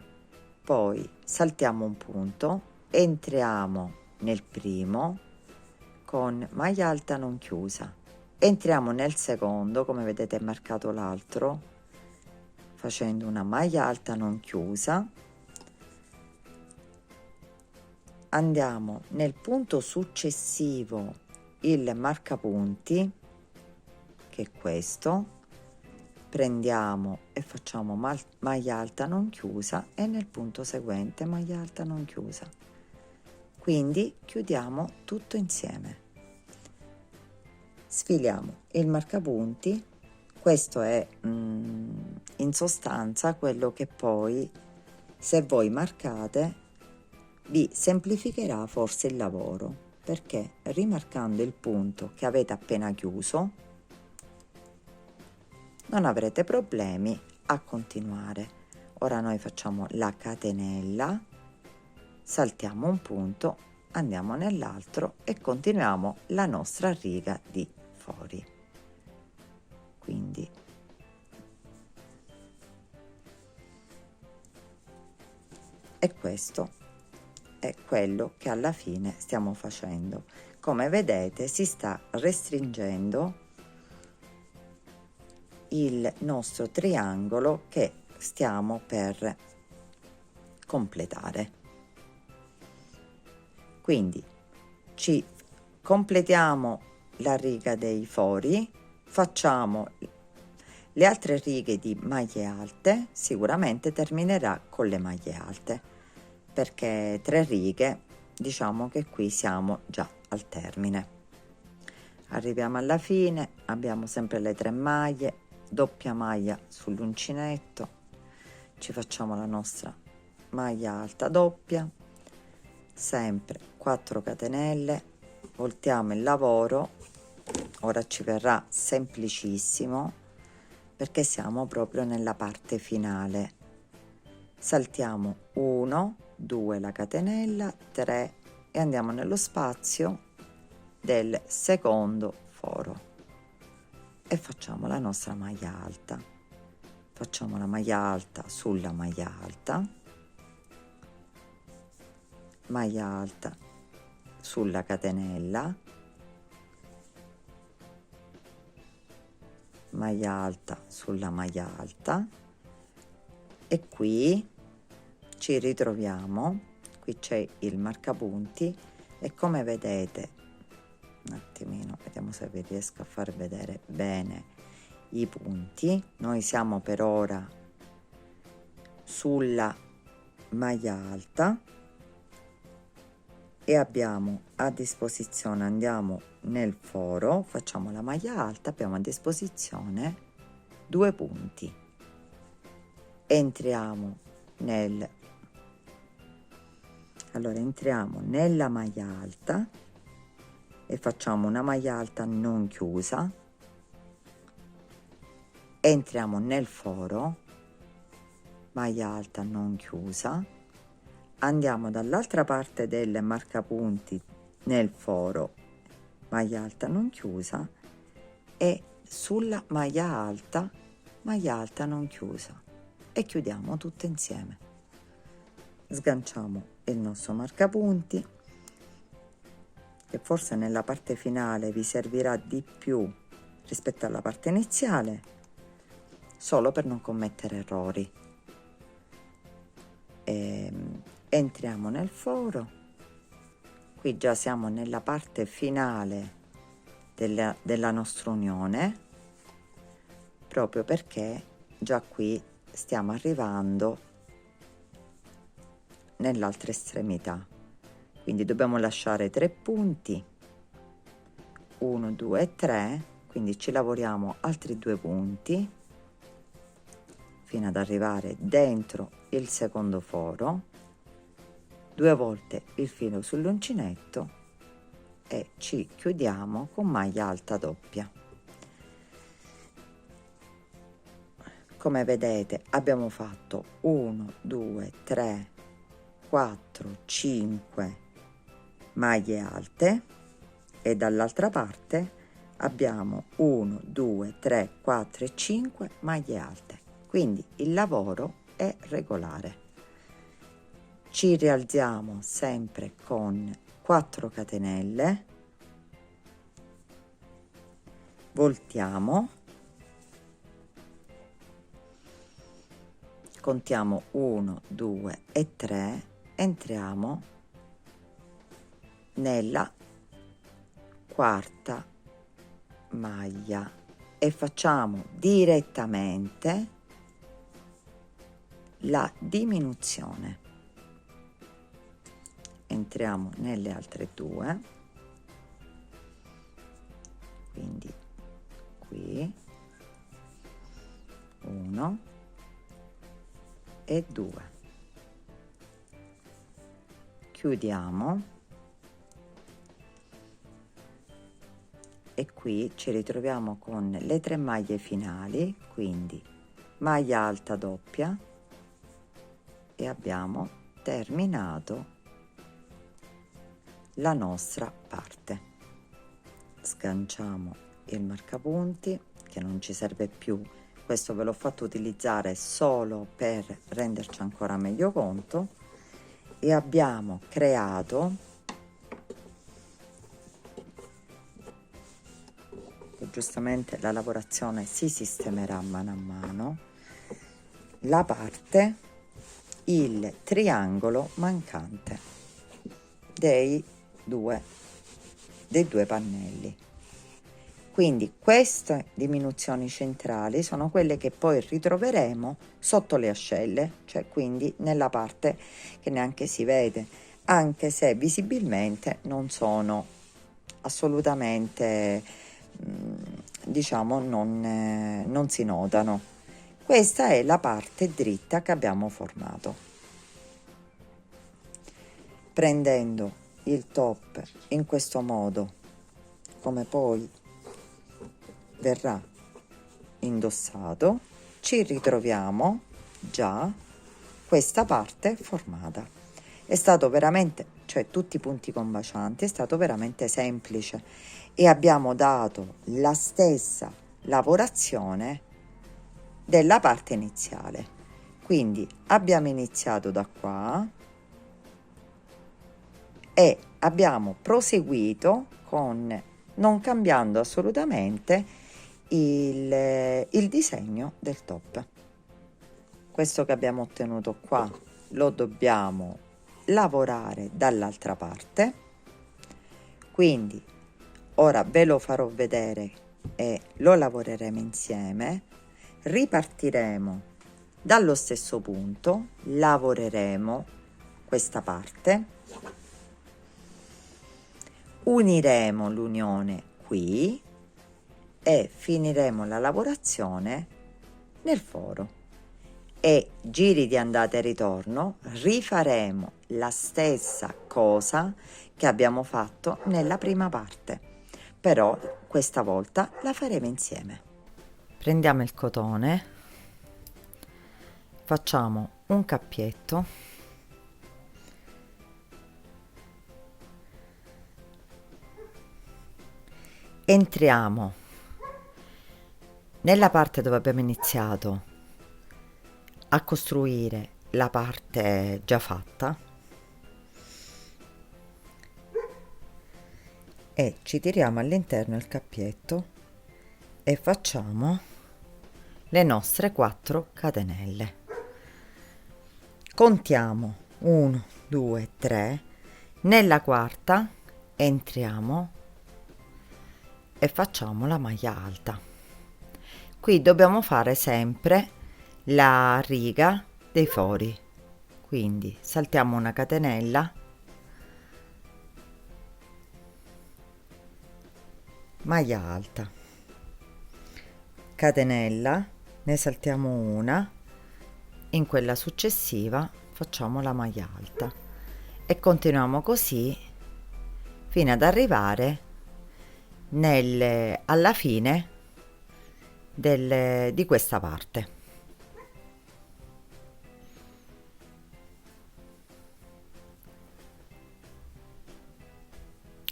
poi saltiamo un punto, entriamo nel primo con maglia alta non chiusa, entriamo nel secondo, come vedete è marcato l'altro, facendo una maglia alta non chiusa, andiamo nel punto successivo, il marcapunti, che è questo, prendiamo e facciamo maglia alta non chiusa e nel punto seguente maglia alta non chiusa, quindi chiudiamo tutto insieme, sfiliamo il marcapunti. Questo è in sostanza quello che poi, se voi marcate, vi semplificherà forse il lavoro, perché rimarcando il punto che avete appena chiuso non avrete problemi a continuare. Ora noi facciamo la catenella, saltiamo un punto, andiamo nell'altro e continuiamo la nostra riga di fori. Quindi e questo è quello che alla fine stiamo facendo. Come vedete si sta restringendo il nostro triangolo che stiamo per completare. Quindi ci completiamo la riga dei fori, facciamo le altre righe di maglie alte, sicuramente terminerà con le maglie alte, perché 3 righe, diciamo che qui siamo già al termine. Arriviamo alla fine, abbiamo sempre le 3 maglie, doppia maglia sull'uncinetto, ci facciamo la nostra maglia alta doppia, sempre 4 catenelle, voltiamo il lavoro. Ora ci verrà semplicissimo perché siamo proprio nella parte finale. Saltiamo 1, 2 la catenella, 3 e andiamo nello spazio del secondo foro e facciamo la nostra maglia alta. Facciamo la maglia alta sulla maglia alta, maglia alta sulla catenella, maglia alta sulla maglia alta, e qui ci ritroviamo. Qui c'è il marcapunti e come vedete, un attimino, vediamo se vi riesco a far vedere bene i punti. Noi siamo per ora sulla maglia alta e abbiamo a disposizione, andiamo nel foro, facciamo la maglia alta, abbiamo a disposizione 2 punti, entriamo entriamo nella maglia alta e facciamo una maglia alta non chiusa, entriamo nel foro, maglia alta non chiusa, andiamo dall'altra parte del marcapunti nel foro, maglia alta non chiusa, e sulla maglia alta non chiusa, e chiudiamo tutto insieme. Sganciamo il nostro marcapunti, che forse nella parte finale vi servirà di più rispetto alla parte iniziale, solo per non commettere errori. Entriamo nel foro, qui già siamo nella parte finale della nostra unione, proprio perché già qui stiamo arrivando nell'altra estremità, quindi dobbiamo lasciare 3 punti, 1, 2 e 3, quindi ci lavoriamo altri 2 punti fino ad arrivare dentro il secondo foro, 2 volte il filo sull'uncinetto e ci chiudiamo con maglia alta doppia. Come vedete abbiamo fatto 1, 2, 3, 4, 5 maglie alte e dall'altra parte abbiamo 1, 2, 3, 4 e 5 maglie alte, quindi il lavoro è regolare. Ci rialziamo sempre con 4 catenelle, voltiamo, contiamo 1, 2 e 3, entriamo nella quarta maglia e facciamo direttamente la diminuzione. Entriamo nelle altre 2, quindi qui 1 e 2, chiudiamo e qui ci ritroviamo con le 3 maglie finali, quindi maglia alta doppia, e abbiamo terminato la nostra parte. Sganciamo il marcapunti che non ci serve più, questo ve l'ho fatto utilizzare solo per renderci ancora meglio conto, e abbiamo creato, e giustamente la lavorazione si sistemerà mano a mano, la parte, il triangolo mancante dei due pannelli. Quindi queste diminuzioni centrali sono quelle che poi ritroveremo sotto le ascelle, cioè quindi nella parte che neanche si vede, anche se visibilmente non sono assolutamente, diciamo, non si notano. Questa è la parte dritta che abbiamo formato. prendendo il top in questo modo, come poi verrà indossato, ci ritroviamo già questa parte formata. È stato veramente, cioè tutti i punti combacianti, è stato veramente semplice e abbiamo dato la stessa lavorazione della parte iniziale. Quindi abbiamo iniziato da qua e abbiamo proseguito con, non cambiando assolutamente il disegno del top. Questo che abbiamo ottenuto qua lo dobbiamo lavorare dall'altra parte, quindi ora ve lo farò vedere e lo lavoreremo insieme. Ripartiremo dallo stesso punto, lavoreremo questa parte, uniremo l'unione qui e finiremo la lavorazione nel foro. E giri di andata e ritorno rifaremo la stessa cosa che abbiamo fatto nella prima parte, però questa volta la faremo insieme. Prendiamo il cotone, facciamo un cappietto, entriamo nella parte dove abbiamo iniziato a costruire la parte già fatta e ci tiriamo all'interno il cappietto e facciamo le nostre 4 catenelle. Contiamo 1 2 3, nella quarta entriamo e facciamo la maglia alta. Qui dobbiamo fare sempre la riga dei fori, quindi saltiamo una catenella, maglia alta, catenella, ne saltiamo una, in quella successiva facciamo la maglia alta e continuiamo così fino ad arrivare alla fine di questa parte.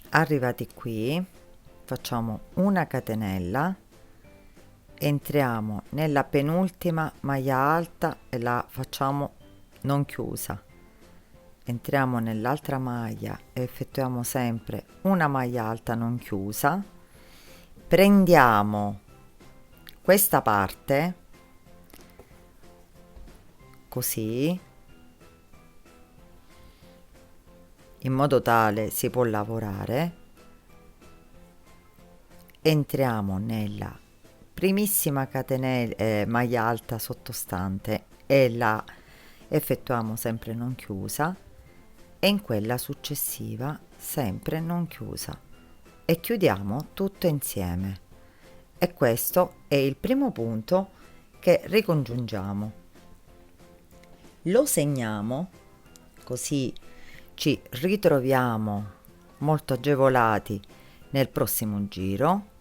Arrivati qui facciamo una catenella, entriamo nella penultima maglia alta e la facciamo non chiusa, entriamo nell'altra maglia e effettuiamo sempre una maglia alta non chiusa, prendiamo questa parte così, in modo tale si può lavorare, entriamo nella primissima catenella maglia alta sottostante e la effettuiamo sempre non chiusa e in quella successiva sempre non chiusa e chiudiamo tutto insieme. E questo è il primo punto che ricongiungiamo. Lo segniamo così ci ritroviamo molto agevolati nel prossimo giro.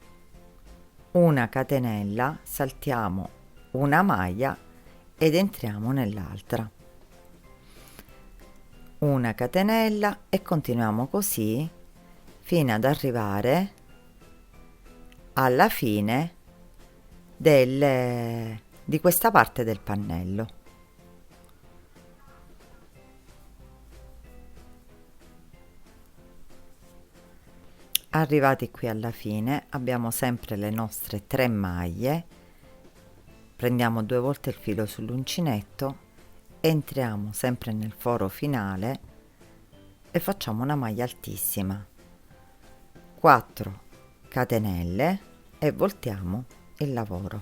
Una catenella, saltiamo una maglia ed entriamo nell'altra, una catenella e continuiamo così fino ad arrivare alla fine di questa parte del pannello. Arrivati qui alla fine abbiamo sempre le nostre 3 maglie, prendiamo 2 volte il filo sull'uncinetto, entriamo sempre nel foro finale e facciamo una maglia altissima, 4 catenelle e voltiamo il lavoro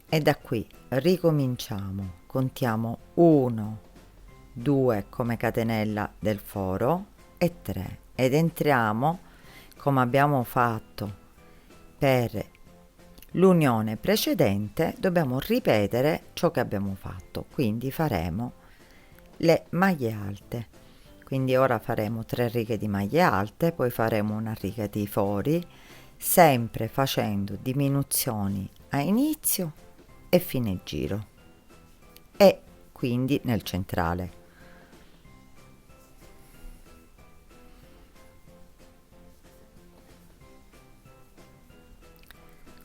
e da qui ricominciamo, contiamo 1 2 come catenella del foro e 3 ed entriamo come abbiamo fatto per l'unione precedente, dobbiamo ripetere ciò che abbiamo fatto, quindi faremo le maglie alte. Quindi ora faremo 3 righe di maglie alte, poi faremo una riga di fori, sempre facendo diminuzioni a inizio e fine giro, e quindi nel centrale.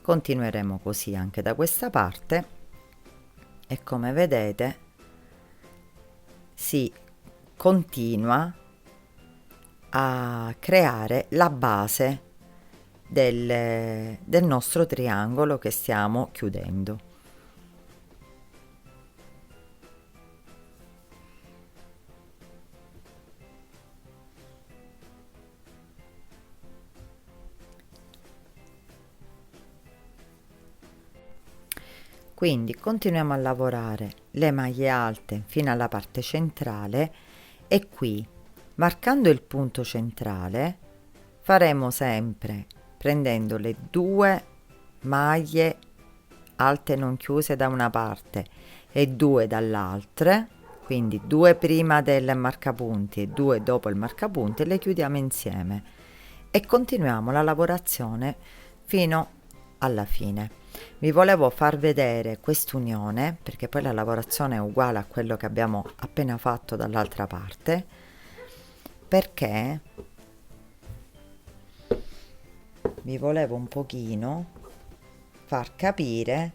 Continueremo così anche da questa parte e come vedete si continua a creare la base del nostro triangolo che stiamo chiudendo. Quindi continuiamo a lavorare le maglie alte fino alla parte centrale e qui, marcando il punto centrale, faremo sempre prendendo le 2 maglie alte non chiuse da una parte e 2 dall'altra, quindi 2 prima del marcapunti e 2 dopo il marcapunti, le chiudiamo insieme e continuiamo la lavorazione fino alla fine. Vi volevo far vedere quest'unione perché poi la lavorazione è uguale a quello che abbiamo appena fatto dall'altra parte, perché vi volevo un pochino far capire.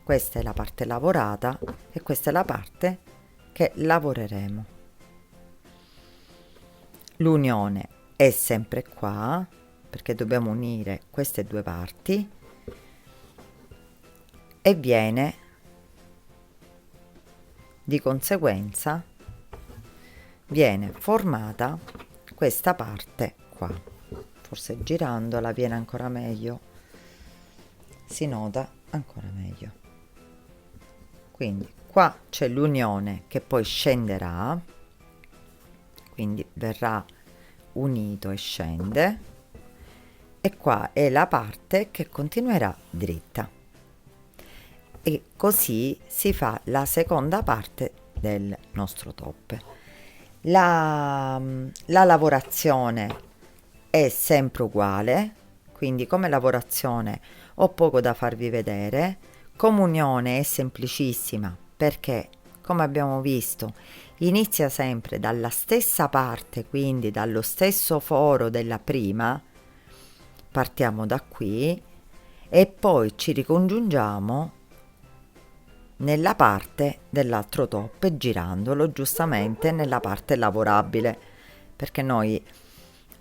Questa è la parte lavorata e questa è la parte che lavoreremo. L'unione è sempre qua perché dobbiamo unire queste 2 parti e viene di conseguenza viene formata questa parte qua. Forse girandola viene ancora meglio, si nota ancora meglio. Quindi qua c'è l'unione che poi scenderà, quindi verrà unito e scende, e qua è la parte che continuerà dritta. E così si fa la seconda parte del nostro top. La lavorazione è sempre uguale, quindi come lavorazione ho poco da farvi vedere. Come unione è semplicissima perché, come abbiamo visto, inizia sempre dalla stessa parte, quindi dallo stesso foro della prima, partiamo da qui e poi ci ricongiungiamo nella parte dell'altro top girandolo giustamente nella parte lavorabile, perché noi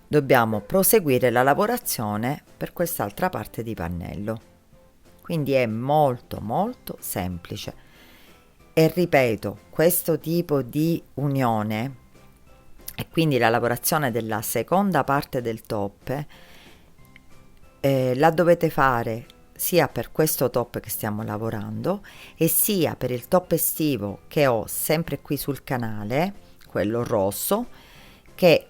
dobbiamo proseguire la lavorazione per quest'altra parte di pannello. Quindi è molto molto semplice e ripeto, questo tipo di unione e quindi la lavorazione della seconda parte del top la dovete fare sia per questo top che stiamo lavorando e sia per il top estivo che ho sempre qui sul canale, quello rosso, che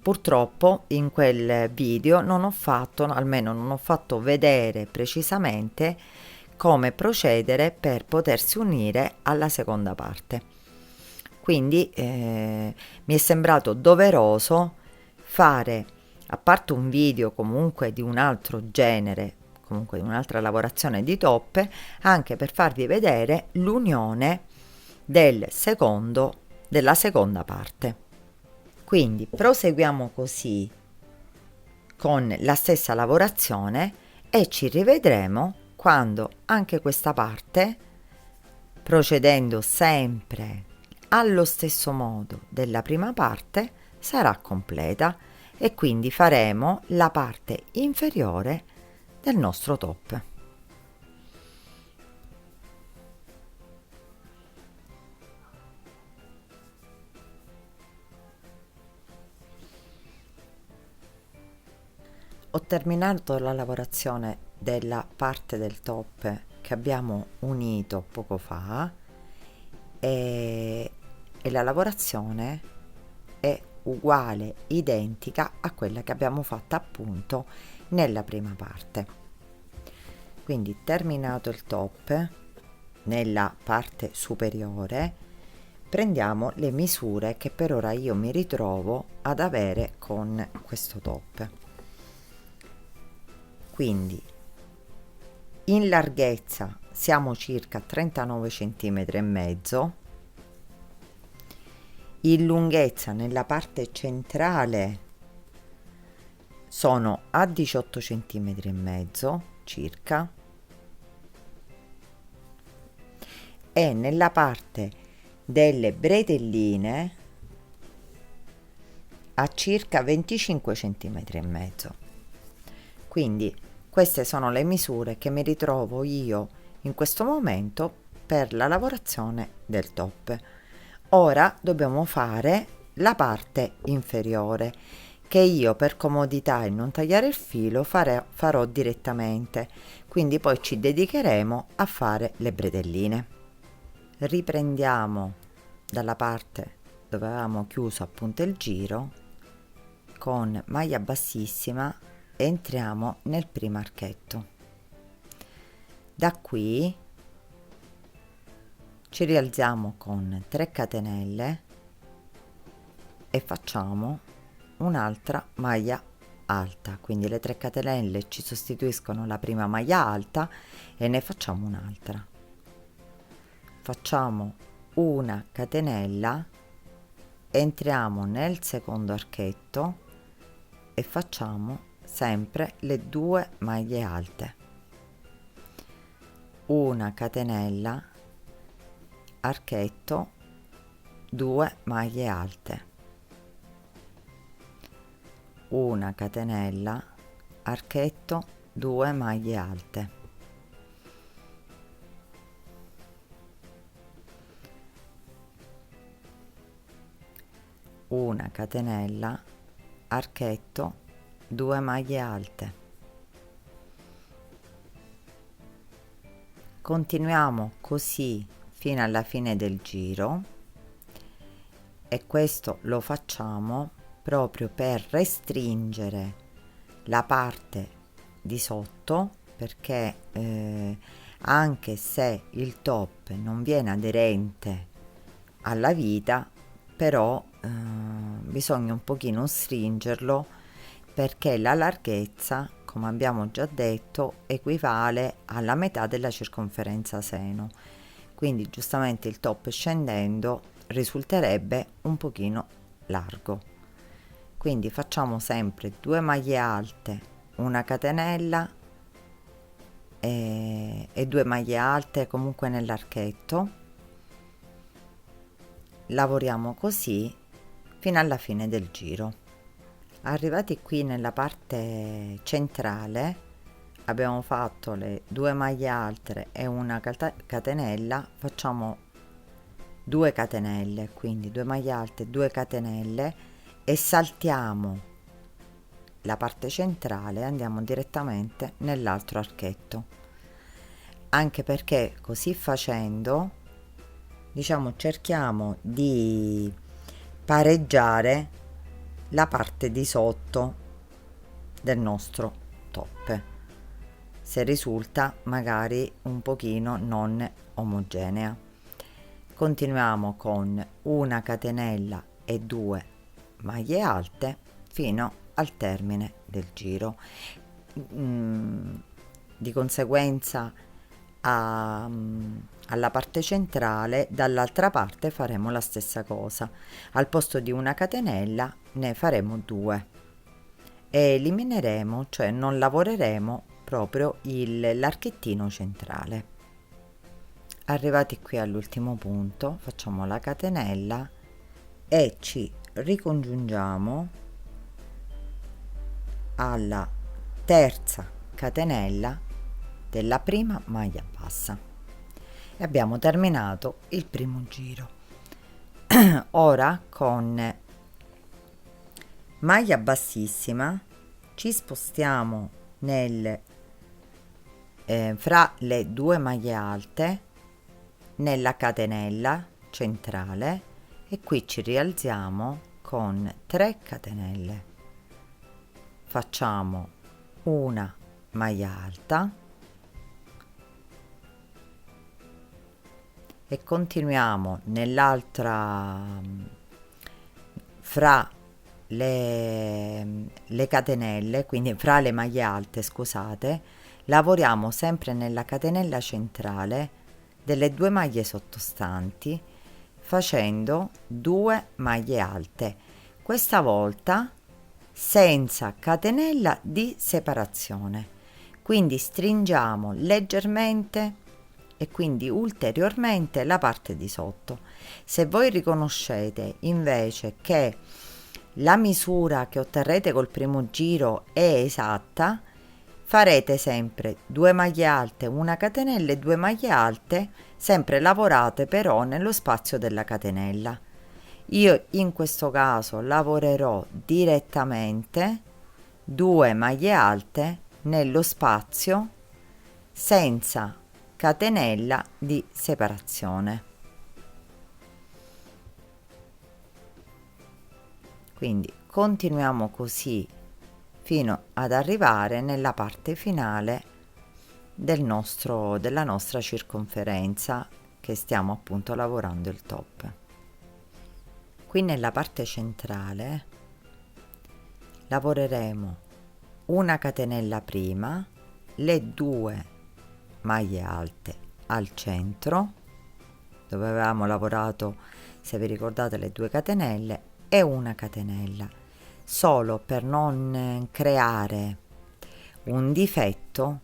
purtroppo in quel video non ho fatto, almeno non ho fatto vedere precisamente come procedere per potersi unire alla seconda parte. Quindi mi è sembrato doveroso fare, a parte un video comunque di un altro genere, comunque di un'altra lavorazione di top, anche per farvi vedere l'unione della seconda parte. Quindi proseguiamo così con la stessa lavorazione e ci rivedremo quando anche questa parte, procedendo sempre allo stesso modo della prima parte, sarà completa e quindi faremo la parte inferiore del nostro top. Ho terminato la lavorazione della parte del top che abbiamo unito poco fa e la lavorazione è uguale, identica a quella che abbiamo fatto appunto nella prima parte. Quindi terminato il top nella parte superiore prendiamo le misure che per ora io mi ritrovo ad avere con questo top. Quindi in larghezza siamo circa 39 centimetri e mezzo, in lunghezza nella parte centrale sono a 18 centimetri e mezzo circa, e nella parte delle bretelline a circa 25 centimetri e mezzo. Quindi queste sono le misure che mi ritrovo io in questo momento per la lavorazione del top. Ora dobbiamo fare la parte inferiore, che io per comodità e non tagliare il filo farò direttamente, quindi poi ci dedicheremo a fare le bretelline. Riprendiamo dalla parte dove avevamo chiuso appunto il giro, con maglia bassissima entriamo nel primo archetto. Da qui ci rialziamo con 3 catenelle e facciamo un'altra maglia alta, quindi le 3 catenelle ci sostituiscono la prima maglia alta e ne facciamo un'altra. Facciamo una catenella, entriamo nel secondo archetto e facciamo sempre le 2 maglie alte. Una catenella, archetto, 2 maglie alte, una catenella, archetto, 2 maglie alte, una catenella, archetto, 2 maglie alte. Continuiamo così fino alla fine del giro, e questo lo facciamo proprio per restringere la parte di sotto, perché anche se il top non viene aderente alla vita, però bisogna un pochino stringerlo, perché la larghezza, come abbiamo già detto, equivale alla metà della circonferenza seno, quindi giustamente il top scendendo risulterebbe un pochino largo. Quindi facciamo sempre 2 maglie alte, una catenella e 2 maglie alte comunque nell'archetto. Lavoriamo così fino alla fine del giro. Arrivati qui nella parte centrale, abbiamo fatto le 2 maglie alte e una catenella, facciamo 2 catenelle, quindi 2 maglie alte, 2 catenelle, e saltiamo la parte centrale e andiamo direttamente nell'altro archetto, anche perché così facendo, diciamo, cerchiamo di pareggiare la parte di sotto del nostro top, se risulta magari un pochino non omogenea. Continuiamo con una catenella e 2 maglie alte fino al termine del giro. Di conseguenza alla parte centrale, dall'altra parte faremo la stessa cosa. Al posto di una catenella ne faremo 2 e elimineremo, cioè non lavoreremo proprio l'archettino centrale. Arrivati qui all'ultimo punto, facciamo la catenella e ci ricongiungiamo alla terza catenella della prima maglia bassa e abbiamo terminato il primo giro. Ora con maglia bassissima ci spostiamo fra le 2 maglie alte nella catenella centrale e qui ci rialziamo con 3 catenelle. Facciamo una maglia alta e continuiamo nell'altra fra le catenelle, quindi fra le maglie alte, scusate, lavoriamo sempre nella catenella centrale delle 2 maglie sottostanti facendo 2 maglie alte, questa volta senza catenella di separazione, quindi stringiamo leggermente e quindi ulteriormente la parte di sotto. Se voi riconoscete invece che la misura che otterrete col primo giro è esatta, farete sempre 2 maglie alte, una catenella e 2 maglie alte, sempre lavorate però nello spazio della catenella. Io in questo caso lavorerò direttamente 2 maglie alte nello spazio senza catenella di separazione. Quindi continuiamo così fino ad arrivare nella parte finale della nostra circonferenza che stiamo appunto lavorando il top. Qui nella parte centrale lavoreremo una catenella prima, le 2 maglie alte al centro dove avevamo lavorato, se vi ricordate, le 2 catenelle e una catenella, solo per non creare un difetto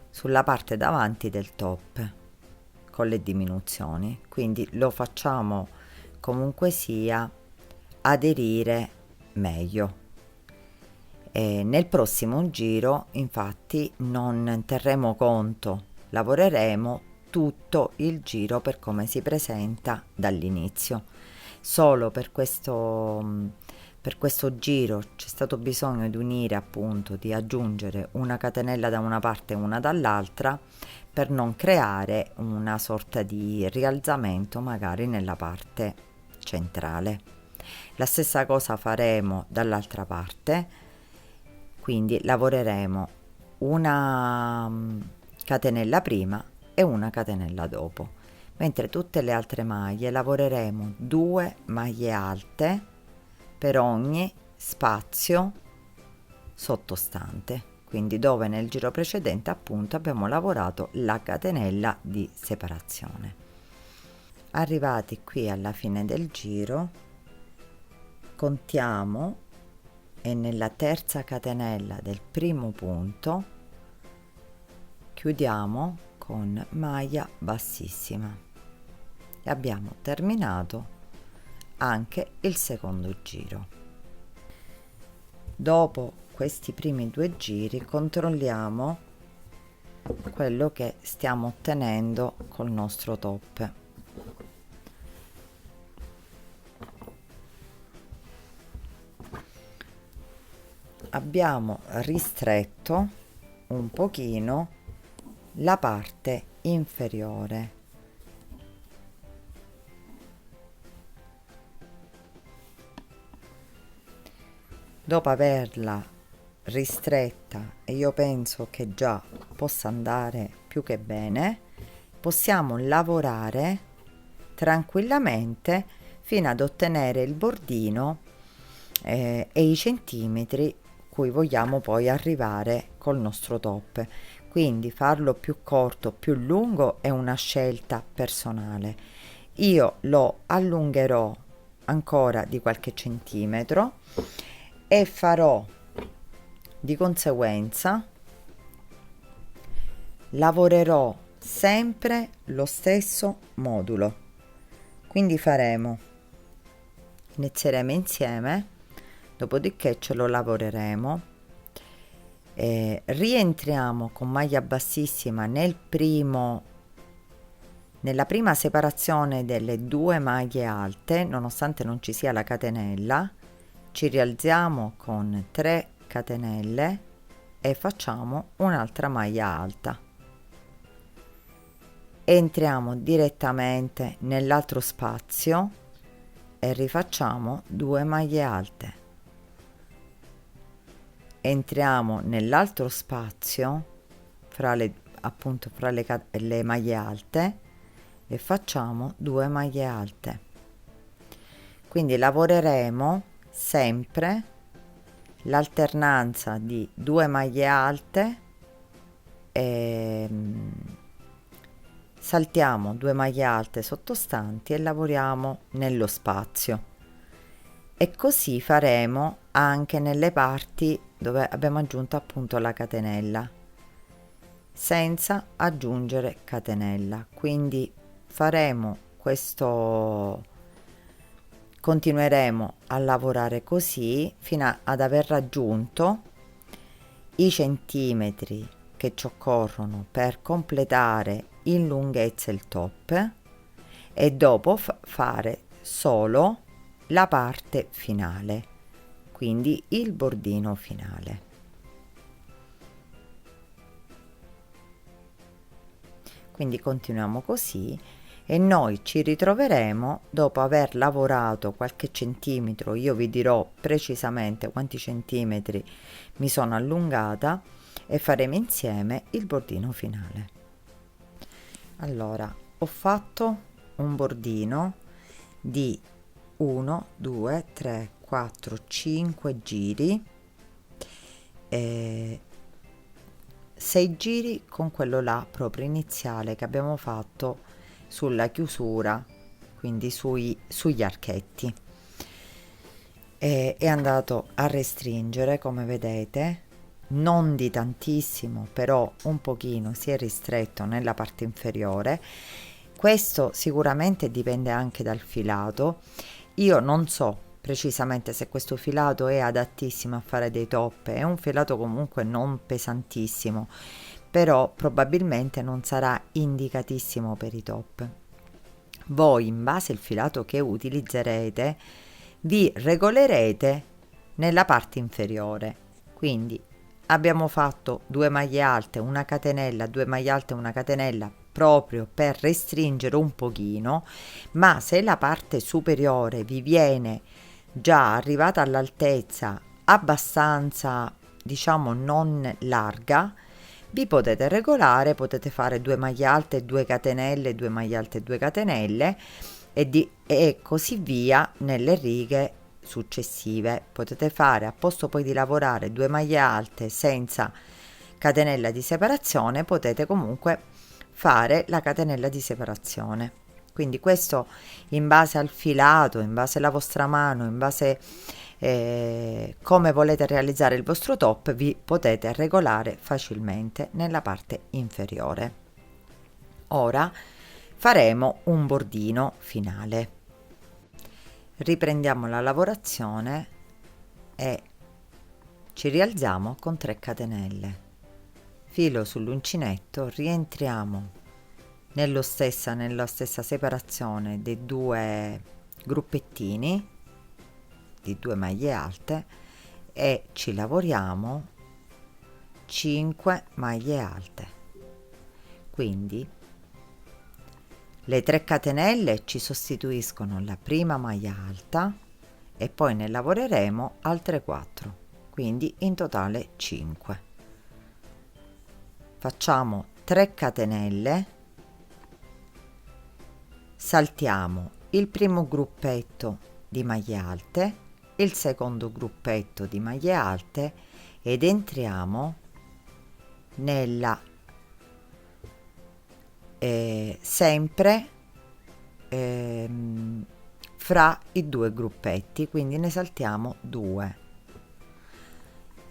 sulla parte davanti del top con le diminuzioni, quindi lo facciamo comunque sia aderire meglio. E nel prossimo giro infatti non terremo conto, lavoreremo tutto il giro per come si presenta dall'inizio. Solo per questo giro c'è stato bisogno di unire, appunto, di aggiungere una catenella da una parte e una dall'altra per non creare una sorta di rialzamento magari nella parte centrale. La stessa cosa faremo dall'altra parte, quindi lavoreremo una catenella prima e una catenella dopo, mentre tutte le altre maglie lavoreremo 2 maglie alte per ogni spazio sottostante, quindi dove nel giro precedente appunto abbiamo lavorato la catenella di separazione. Arrivati qui alla fine del giro, contiamo e nella terza catenella del primo punto chiudiamo con maglia bassissima e abbiamo terminato anche il secondo giro. Dopo questi primi 2 giri controlliamo quello che stiamo ottenendo col nostro top. Abbiamo ristretto un pochino la parte inferiore. Dopo averla ristretta, e io penso che già possa andare più che bene, possiamo lavorare tranquillamente fino ad ottenere il bordino e i centimetri cui vogliamo poi arrivare col nostro top. Quindi farlo più corto, più lungo è una scelta personale. Io lo allungherò ancora di qualche centimetro e farò di conseguenza, lavorerò sempre lo stesso modulo. Quindi inizieremo insieme, dopodiché ce lo lavoreremo, rientriamo con maglia bassissima nella prima separazione delle 2 maglie alte, nonostante non ci sia la catenella, ci rialziamo con 3 catenelle e facciamo un'altra maglia alta. Entriamo direttamente nell'altro spazio e rifacciamo 2 maglie alte. Entriamo nell'altro spazio fra le maglie alte, e facciamo 2 maglie alte. Quindi lavoreremo sempre l'alternanza di 2 maglie alte e saltiamo 2 maglie alte sottostanti e lavoriamo nello spazio, e così faremo anche nelle parti dove abbiamo aggiunto appunto la catenella senza aggiungere catenella. Quindi faremo questo, continueremo a lavorare così fino ad aver raggiunto i centimetri che ci occorrono per completare in lunghezza il top, e dopo fare solo la parte finale, quindi il bordino finale. Quindi continuiamo così e noi ci ritroveremo dopo aver lavorato qualche centimetro. Io vi dirò precisamente quanti centimetri mi sono allungata e faremo insieme il bordino finale. Allora, ho fatto un bordino di 1 2 3 4 5 giri, 6 giri con quello là proprio iniziale che abbiamo fatto sulla chiusura, quindi sugli archetti. È andato a restringere, come vedete, non di tantissimo, però un pochino si è ristretto nella parte inferiore. Questo sicuramente dipende anche dal filato. Io non so precisamente se questo filato è adattissimo a fare dei top. È un filato comunque non pesantissimo, però probabilmente non sarà indicatissimo per i top. Voi, in base al filato che utilizzerete, vi regolerete nella parte inferiore. Quindi abbiamo fatto 2 maglie alte, una catenella, 2 maglie alte, una catenella, proprio per restringere un pochino. Ma se la parte superiore vi viene già arrivata all'altezza abbastanza, diciamo, non larga, vi potete regolare, potete fare 2 maglie alte, 2 catenelle, 2 maglie alte, 2 catenelle e così via nelle righe successive. Potete fare, a posto poi di lavorare 2 maglie alte senza catenella di separazione, potete comunque fare la catenella di separazione. Quindi questo in base al filato, in base alla vostra mano, in base come volete realizzare il vostro top, vi potete regolare facilmente nella parte inferiore. Ora faremo un bordino finale. Riprendiamo la lavorazione e ci rialziamo con 3 catenelle, filo sull'uncinetto, rientriamo nella stessa separazione dei 2 gruppettini di 2 maglie alte e ci lavoriamo 5 maglie alte. Quindi le 3 catenelle ci sostituiscono la prima maglia alta e poi ne lavoreremo altre 4, quindi in totale 5. Facciamo 3 catenelle, saltiamo il primo gruppetto di maglie alte, il secondo gruppetto di maglie alte ed entriamo nella sempre fra i 2 gruppetti, quindi ne saltiamo 2.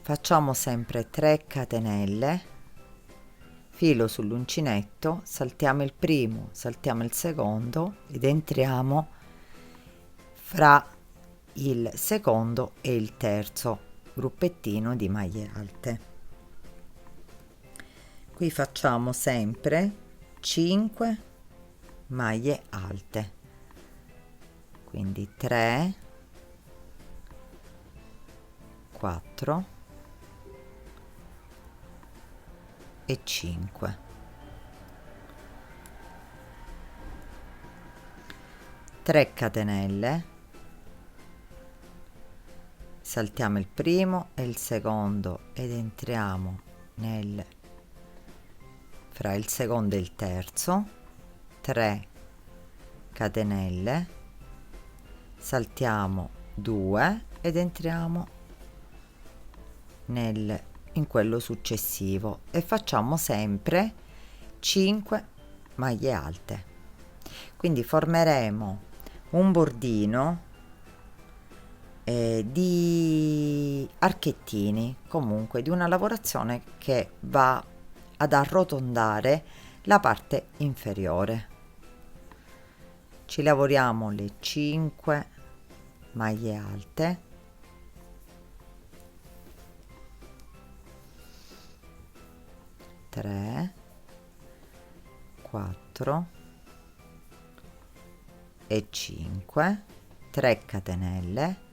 Facciamo sempre 3 catenelle, filo sull'uncinetto, saltiamo il primo, saltiamo il secondo ed entriamo fra il secondo e il terzo gruppettino di maglie alte. Qui facciamo sempre 5 maglie alte, quindi 3 4 e 5. Tre catenelle, saltiamo il primo e il secondo ed entriamo fra il secondo e il terzo, 3 catenelle, saltiamo 2 ed entriamo in quello successivo e facciamo sempre 5 maglie alte. Quindi formeremo un bordino di archettini, comunque di una lavorazione che va ad arrotondare la parte inferiore. Ci lavoriamo le 5 maglie alte, tre, 4 e 5, 3 catenelle,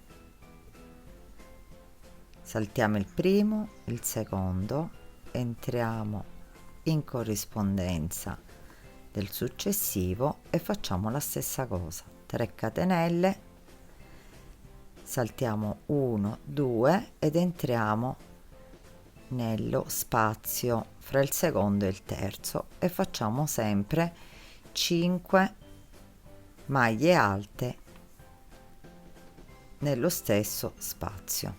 saltiamo il primo, il secondo, entriamo in corrispondenza del successivo e facciamo la stessa cosa, 3 catenelle, saltiamo 1, 2 ed entriamo nello spazio fra il secondo e il terzo e facciamo sempre 5 maglie alte nello stesso spazio,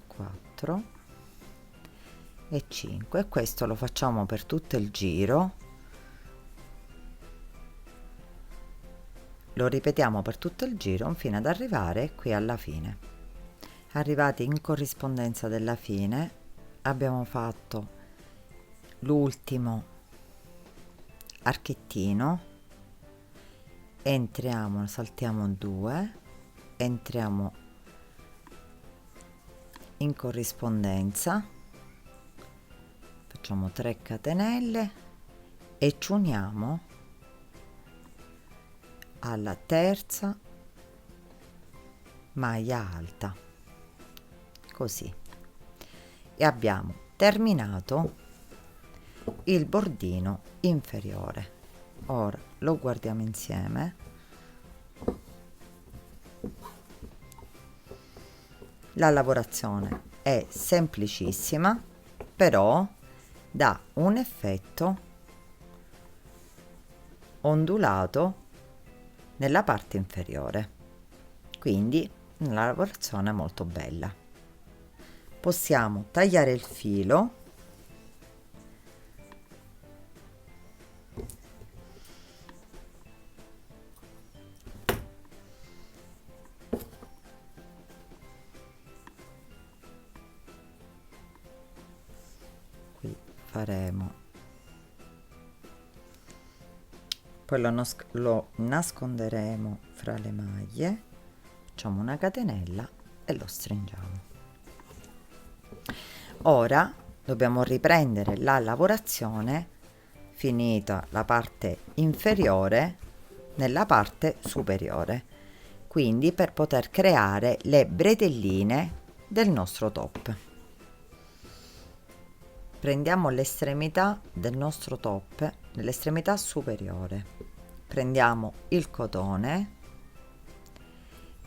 4 e 5, e questo lo facciamo per tutto il giro, lo ripetiamo per tutto il giro fino ad arrivare qui alla fine. Arrivati in corrispondenza della fine abbiamo fatto l'ultimo archettino, entriamo, saltiamo 2, entriamo in corrispondenza, facciamo 3 catenelle e ci uniamo alla terza maglia alta, così, e abbiamo terminato il bordino inferiore. Ora lo guardiamo insieme. La lavorazione è semplicissima, però dà un effetto ondulato nella parte inferiore, quindi una lavorazione molto bella. Possiamo tagliare il filo qui, faremo, poi lo nasconderemo fra le maglie, facciamo una catenella e lo stringiamo. Ora dobbiamo riprendere la lavorazione finita la parte inferiore nella parte superiore, quindi per poter creare le bretelline del nostro top. Prendiamo l'estremità del nostro top, nell'estremità superiore, prendiamo il cotone,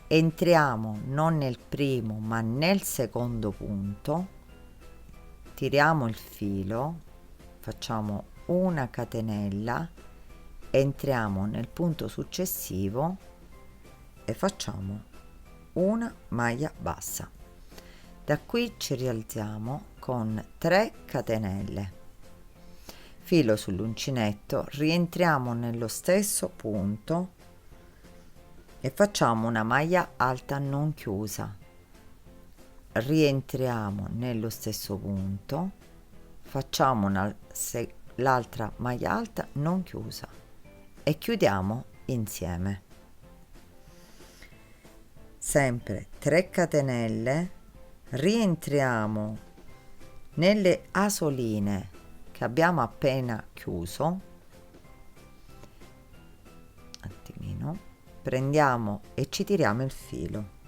entriamo non nel primo ma nel secondo punto, tiriamo il filo, facciamo una catenella, entriamo nel punto successivo e facciamo una maglia bassa. Da qui ci rialziamo con 3 catenelle, filo sull'uncinetto, rientriamo nello stesso punto e facciamo una maglia alta non chiusa, rientriamo nello stesso punto, facciamo l'altra maglia alta non chiusa e chiudiamo insieme. Sempre 3 catenelle, rientriamo nelle asoline che abbiamo appena chiuso, un attimino, prendiamo e ci tiriamo il filo,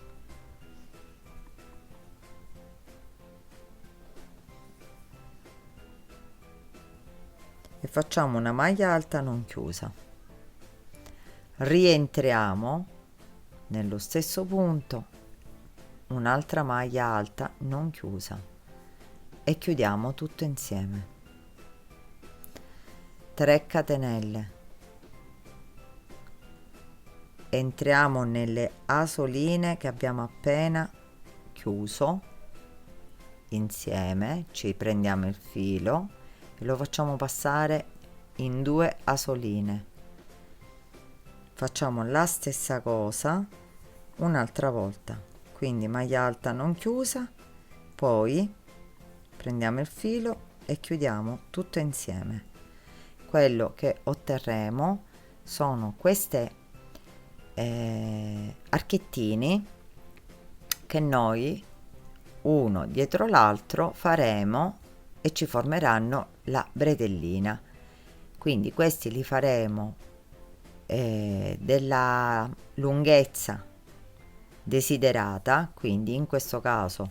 e facciamo una maglia alta non chiusa, rientriamo nello stesso punto, un'altra maglia alta non chiusa e chiudiamo tutto insieme. 3 catenelle, entriamo nelle asoline che abbiamo appena chiuso insieme, ci prendiamo il filo e lo facciamo passare in 2 asoline. Facciamo la stessa cosa un'altra volta, quindi maglia alta non chiusa, poi prendiamo il filo e chiudiamo tutto insieme. Quello che otterremo sono queste archettini che noi uno dietro l'altro faremo e ci formeranno la bretellina. Quindi questi li faremo della lunghezza desiderata, quindi in questo caso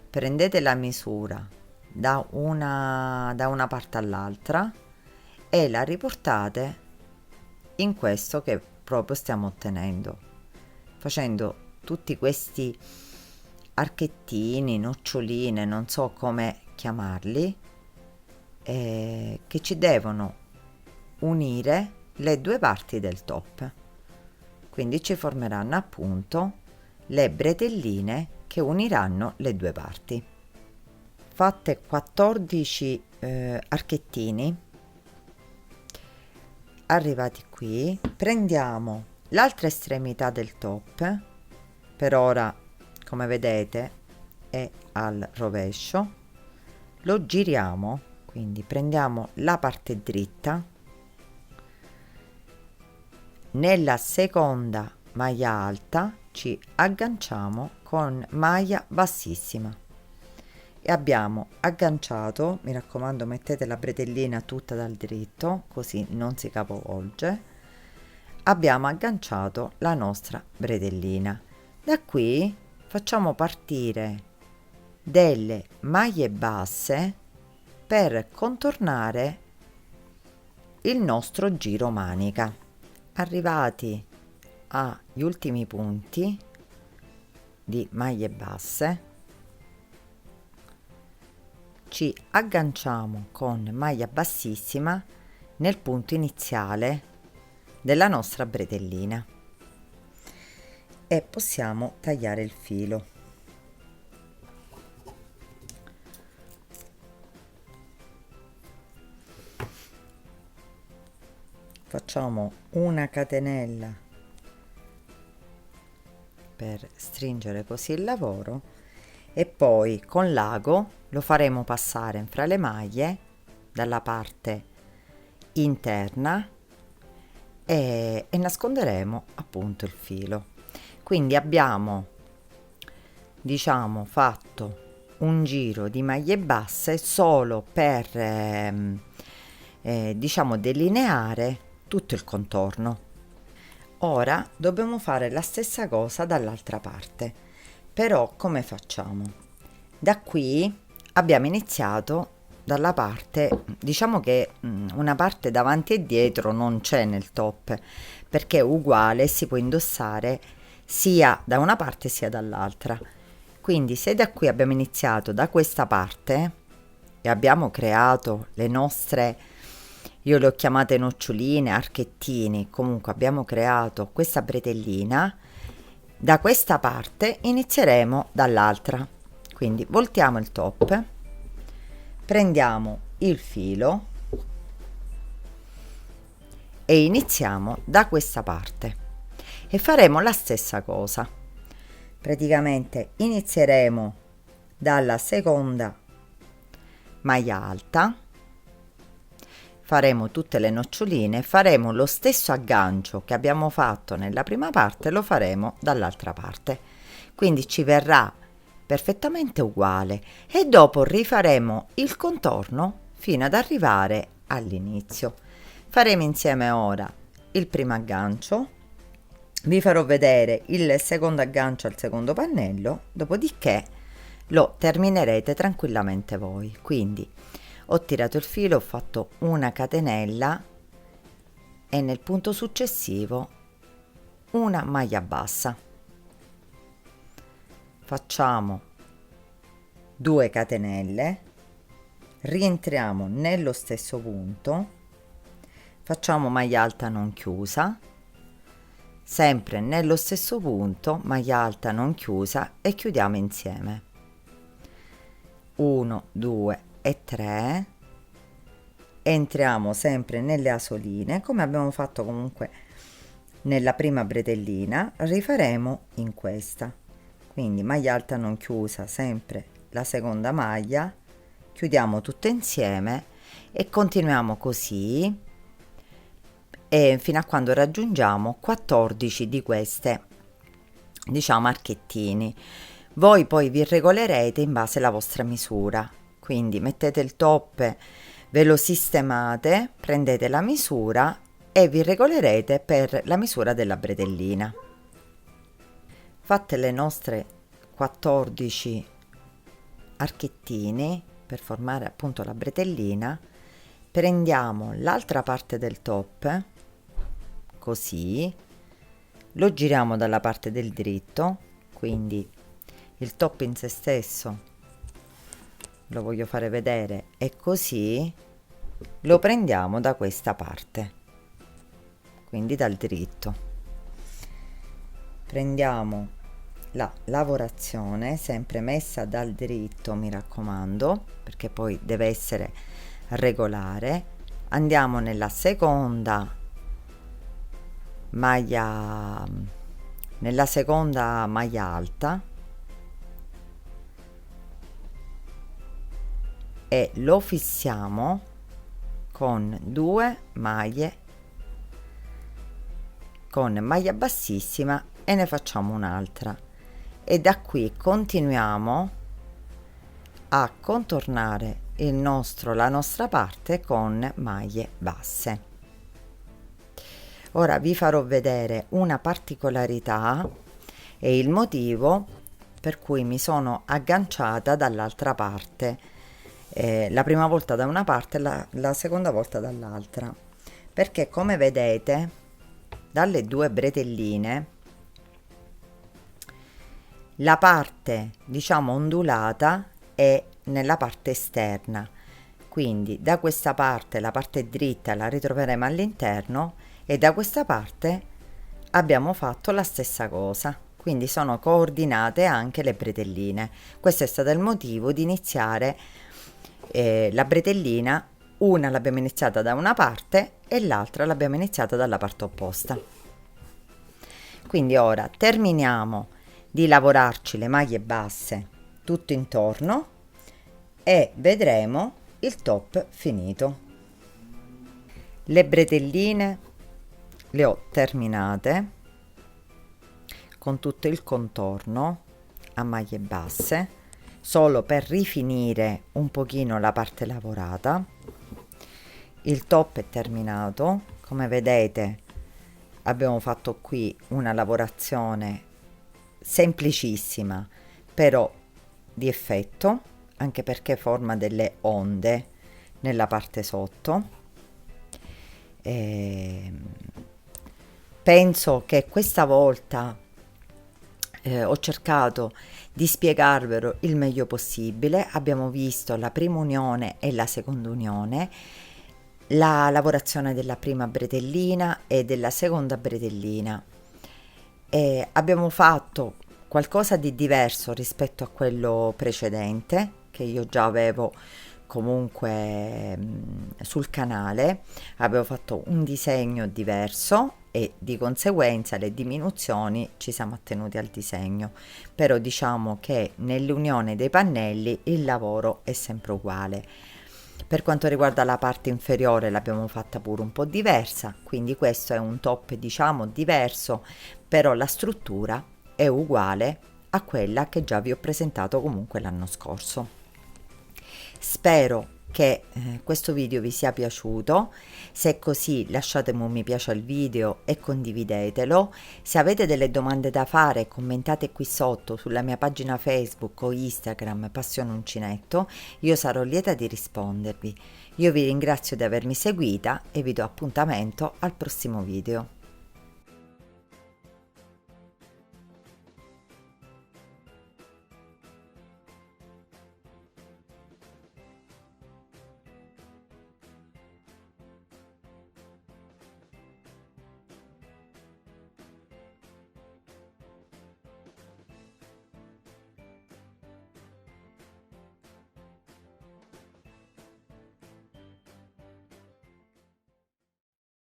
prendete la misura da una parte all'altra e la riportate in questo che proprio stiamo ottenendo, facendo tutti questi archettini, noccioline, non so come chiamarli, che ci devono unire le due parti del top. Quindi ci formeranno appunto le bretelline che uniranno le due parti. Fatte 14 archettini, arrivati qui, prendiamo l'altra estremità del top, per ora come vedete è al rovescio, lo giriamo, quindi prendiamo la parte dritta, nella seconda maglia alta ci agganciamo con maglia bassissima e abbiamo agganciato, mi raccomando mettete la bretellina tutta dal dritto così non si capovolge, abbiamo agganciato la nostra bretellina. Da qui facciamo partire delle maglie basse per contornare il nostro giro manica. Arrivati agli ultimi punti di maglie basse ci agganciamo con maglia bassissima nel punto iniziale della nostra bretellina e possiamo tagliare il filo. Facciamo una catenella per stringere così il lavoro e poi con l'ago lo faremo passare fra le maglie dalla parte interna e nasconderemo appunto il filo. Quindi abbiamo fatto un giro di maglie basse solo per delineare tutto il contorno. Ora dobbiamo fare la stessa cosa dall'altra parte, però come facciamo? Da qui abbiamo iniziato dalla parte, diciamo che una parte davanti e dietro non c'è nel top perché è uguale, si può indossare sia da una parte sia dall'altra. Quindi se da qui abbiamo iniziato da questa parte e abbiamo creato le nostre, io le ho chiamate noccioline, archettini, comunque abbiamo creato questa bretellina, da questa parte inizieremo dall'altra. Quindi voltiamo il top, prendiamo il filo e iniziamo da questa parte e faremo la stessa cosa. Praticamente inizieremo dalla seconda maglia alta, faremo tutte le noccioline, faremo lo stesso aggancio che abbiamo fatto nella prima parte, lo faremo dall'altra parte, quindi ci verrà perfettamente uguale e dopo rifaremo il contorno fino ad arrivare all'inizio. Faremo insieme ora il primo aggancio, vi farò vedere il secondo aggancio al secondo pannello, dopodiché lo terminerete tranquillamente voi. Quindi ho tirato il filo, ho fatto una catenella e nel punto successivo una maglia bassa, facciamo 2 catenelle, rientriamo nello stesso punto, facciamo maglia alta non chiusa, sempre nello stesso punto, maglia alta non chiusa, e chiudiamo insieme. 1, 2 e 3. Entriamo sempre nelle asoline come abbiamo fatto comunque nella prima bretellina, rifaremo in questa. Quindi maglia alta non chiusa, sempre la seconda maglia, chiudiamo tutto insieme e continuiamo così e fino a quando raggiungiamo 14 di queste, diciamo, archettini. Voi poi vi regolerete in base alla vostra misura, quindi mettete il toppe, ve lo sistemate, prendete la misura e vi regolerete per la misura della bretellina. Fatte le nostre 14 archettini per formare appunto la bretellina, prendiamo l'altra parte del top, così, lo giriamo dalla parte del dritto, quindi il top in se stesso lo voglio fare vedere, e così lo prendiamo da questa parte, quindi dal dritto. Prendiamo la lavorazione sempre messa dal dritto, mi raccomando, perché poi deve essere regolare. Andiamo nella seconda maglia alta e lo fissiamo con 2 maglie con maglia bassissima e ne facciamo un'altra, e da qui continuiamo a contornare la nostra parte con maglie basse. Ora vi farò vedere una particolarità e il motivo per cui mi sono agganciata dall'altra parte, la prima volta da una parte e la seconda volta dall'altra, perché come vedete dalle due bretelline la parte, diciamo, ondulata è nella parte esterna, quindi da questa parte la parte dritta la ritroveremo all'interno e da questa parte abbiamo fatto la stessa cosa, quindi sono coordinate anche le bretelline. Questo è stato il motivo di iniziare la bretellina, una l'abbiamo iniziata da una parte e l'altra l'abbiamo iniziata dalla parte opposta. Quindi ora terminiamo di lavorarci le maglie basse tutto intorno e vedremo il top finito. Le bretelline le ho terminate con tutto il contorno a maglie basse, solo per rifinire un pochino la parte lavorata. Il top è terminato, come vedete abbiamo fatto qui una lavorazione semplicissima però di effetto, anche perché forma delle onde nella parte sotto. Penso che questa volta ho cercato di spiegarvelo il meglio possibile. Abbiamo visto la prima unione e la seconda unione, la lavorazione della prima bretellina e della seconda bretellina. Abbiamo fatto qualcosa di diverso rispetto a quello precedente che io già avevo comunque sul canale. Avevo fatto un disegno diverso e di conseguenza le diminuzioni ci siamo attenuti al disegno, però diciamo che nell'unione dei pannelli il lavoro è sempre uguale. Per quanto riguarda la parte inferiore l'abbiamo fatta pure un po' diversa, quindi questo è un top, diciamo, diverso, però la struttura è uguale a quella che già vi ho presentato comunque l'anno scorso. Spero che questo video vi sia piaciuto. Se è così lasciatemi un mi piace al video e condividetelo. Se avete delle domande da fare, commentate qui sotto sulla mia pagina Facebook o Instagram Passione Uncinetto, io sarò lieta di rispondervi. Io vi ringrazio di avermi seguita e vi do appuntamento al prossimo video.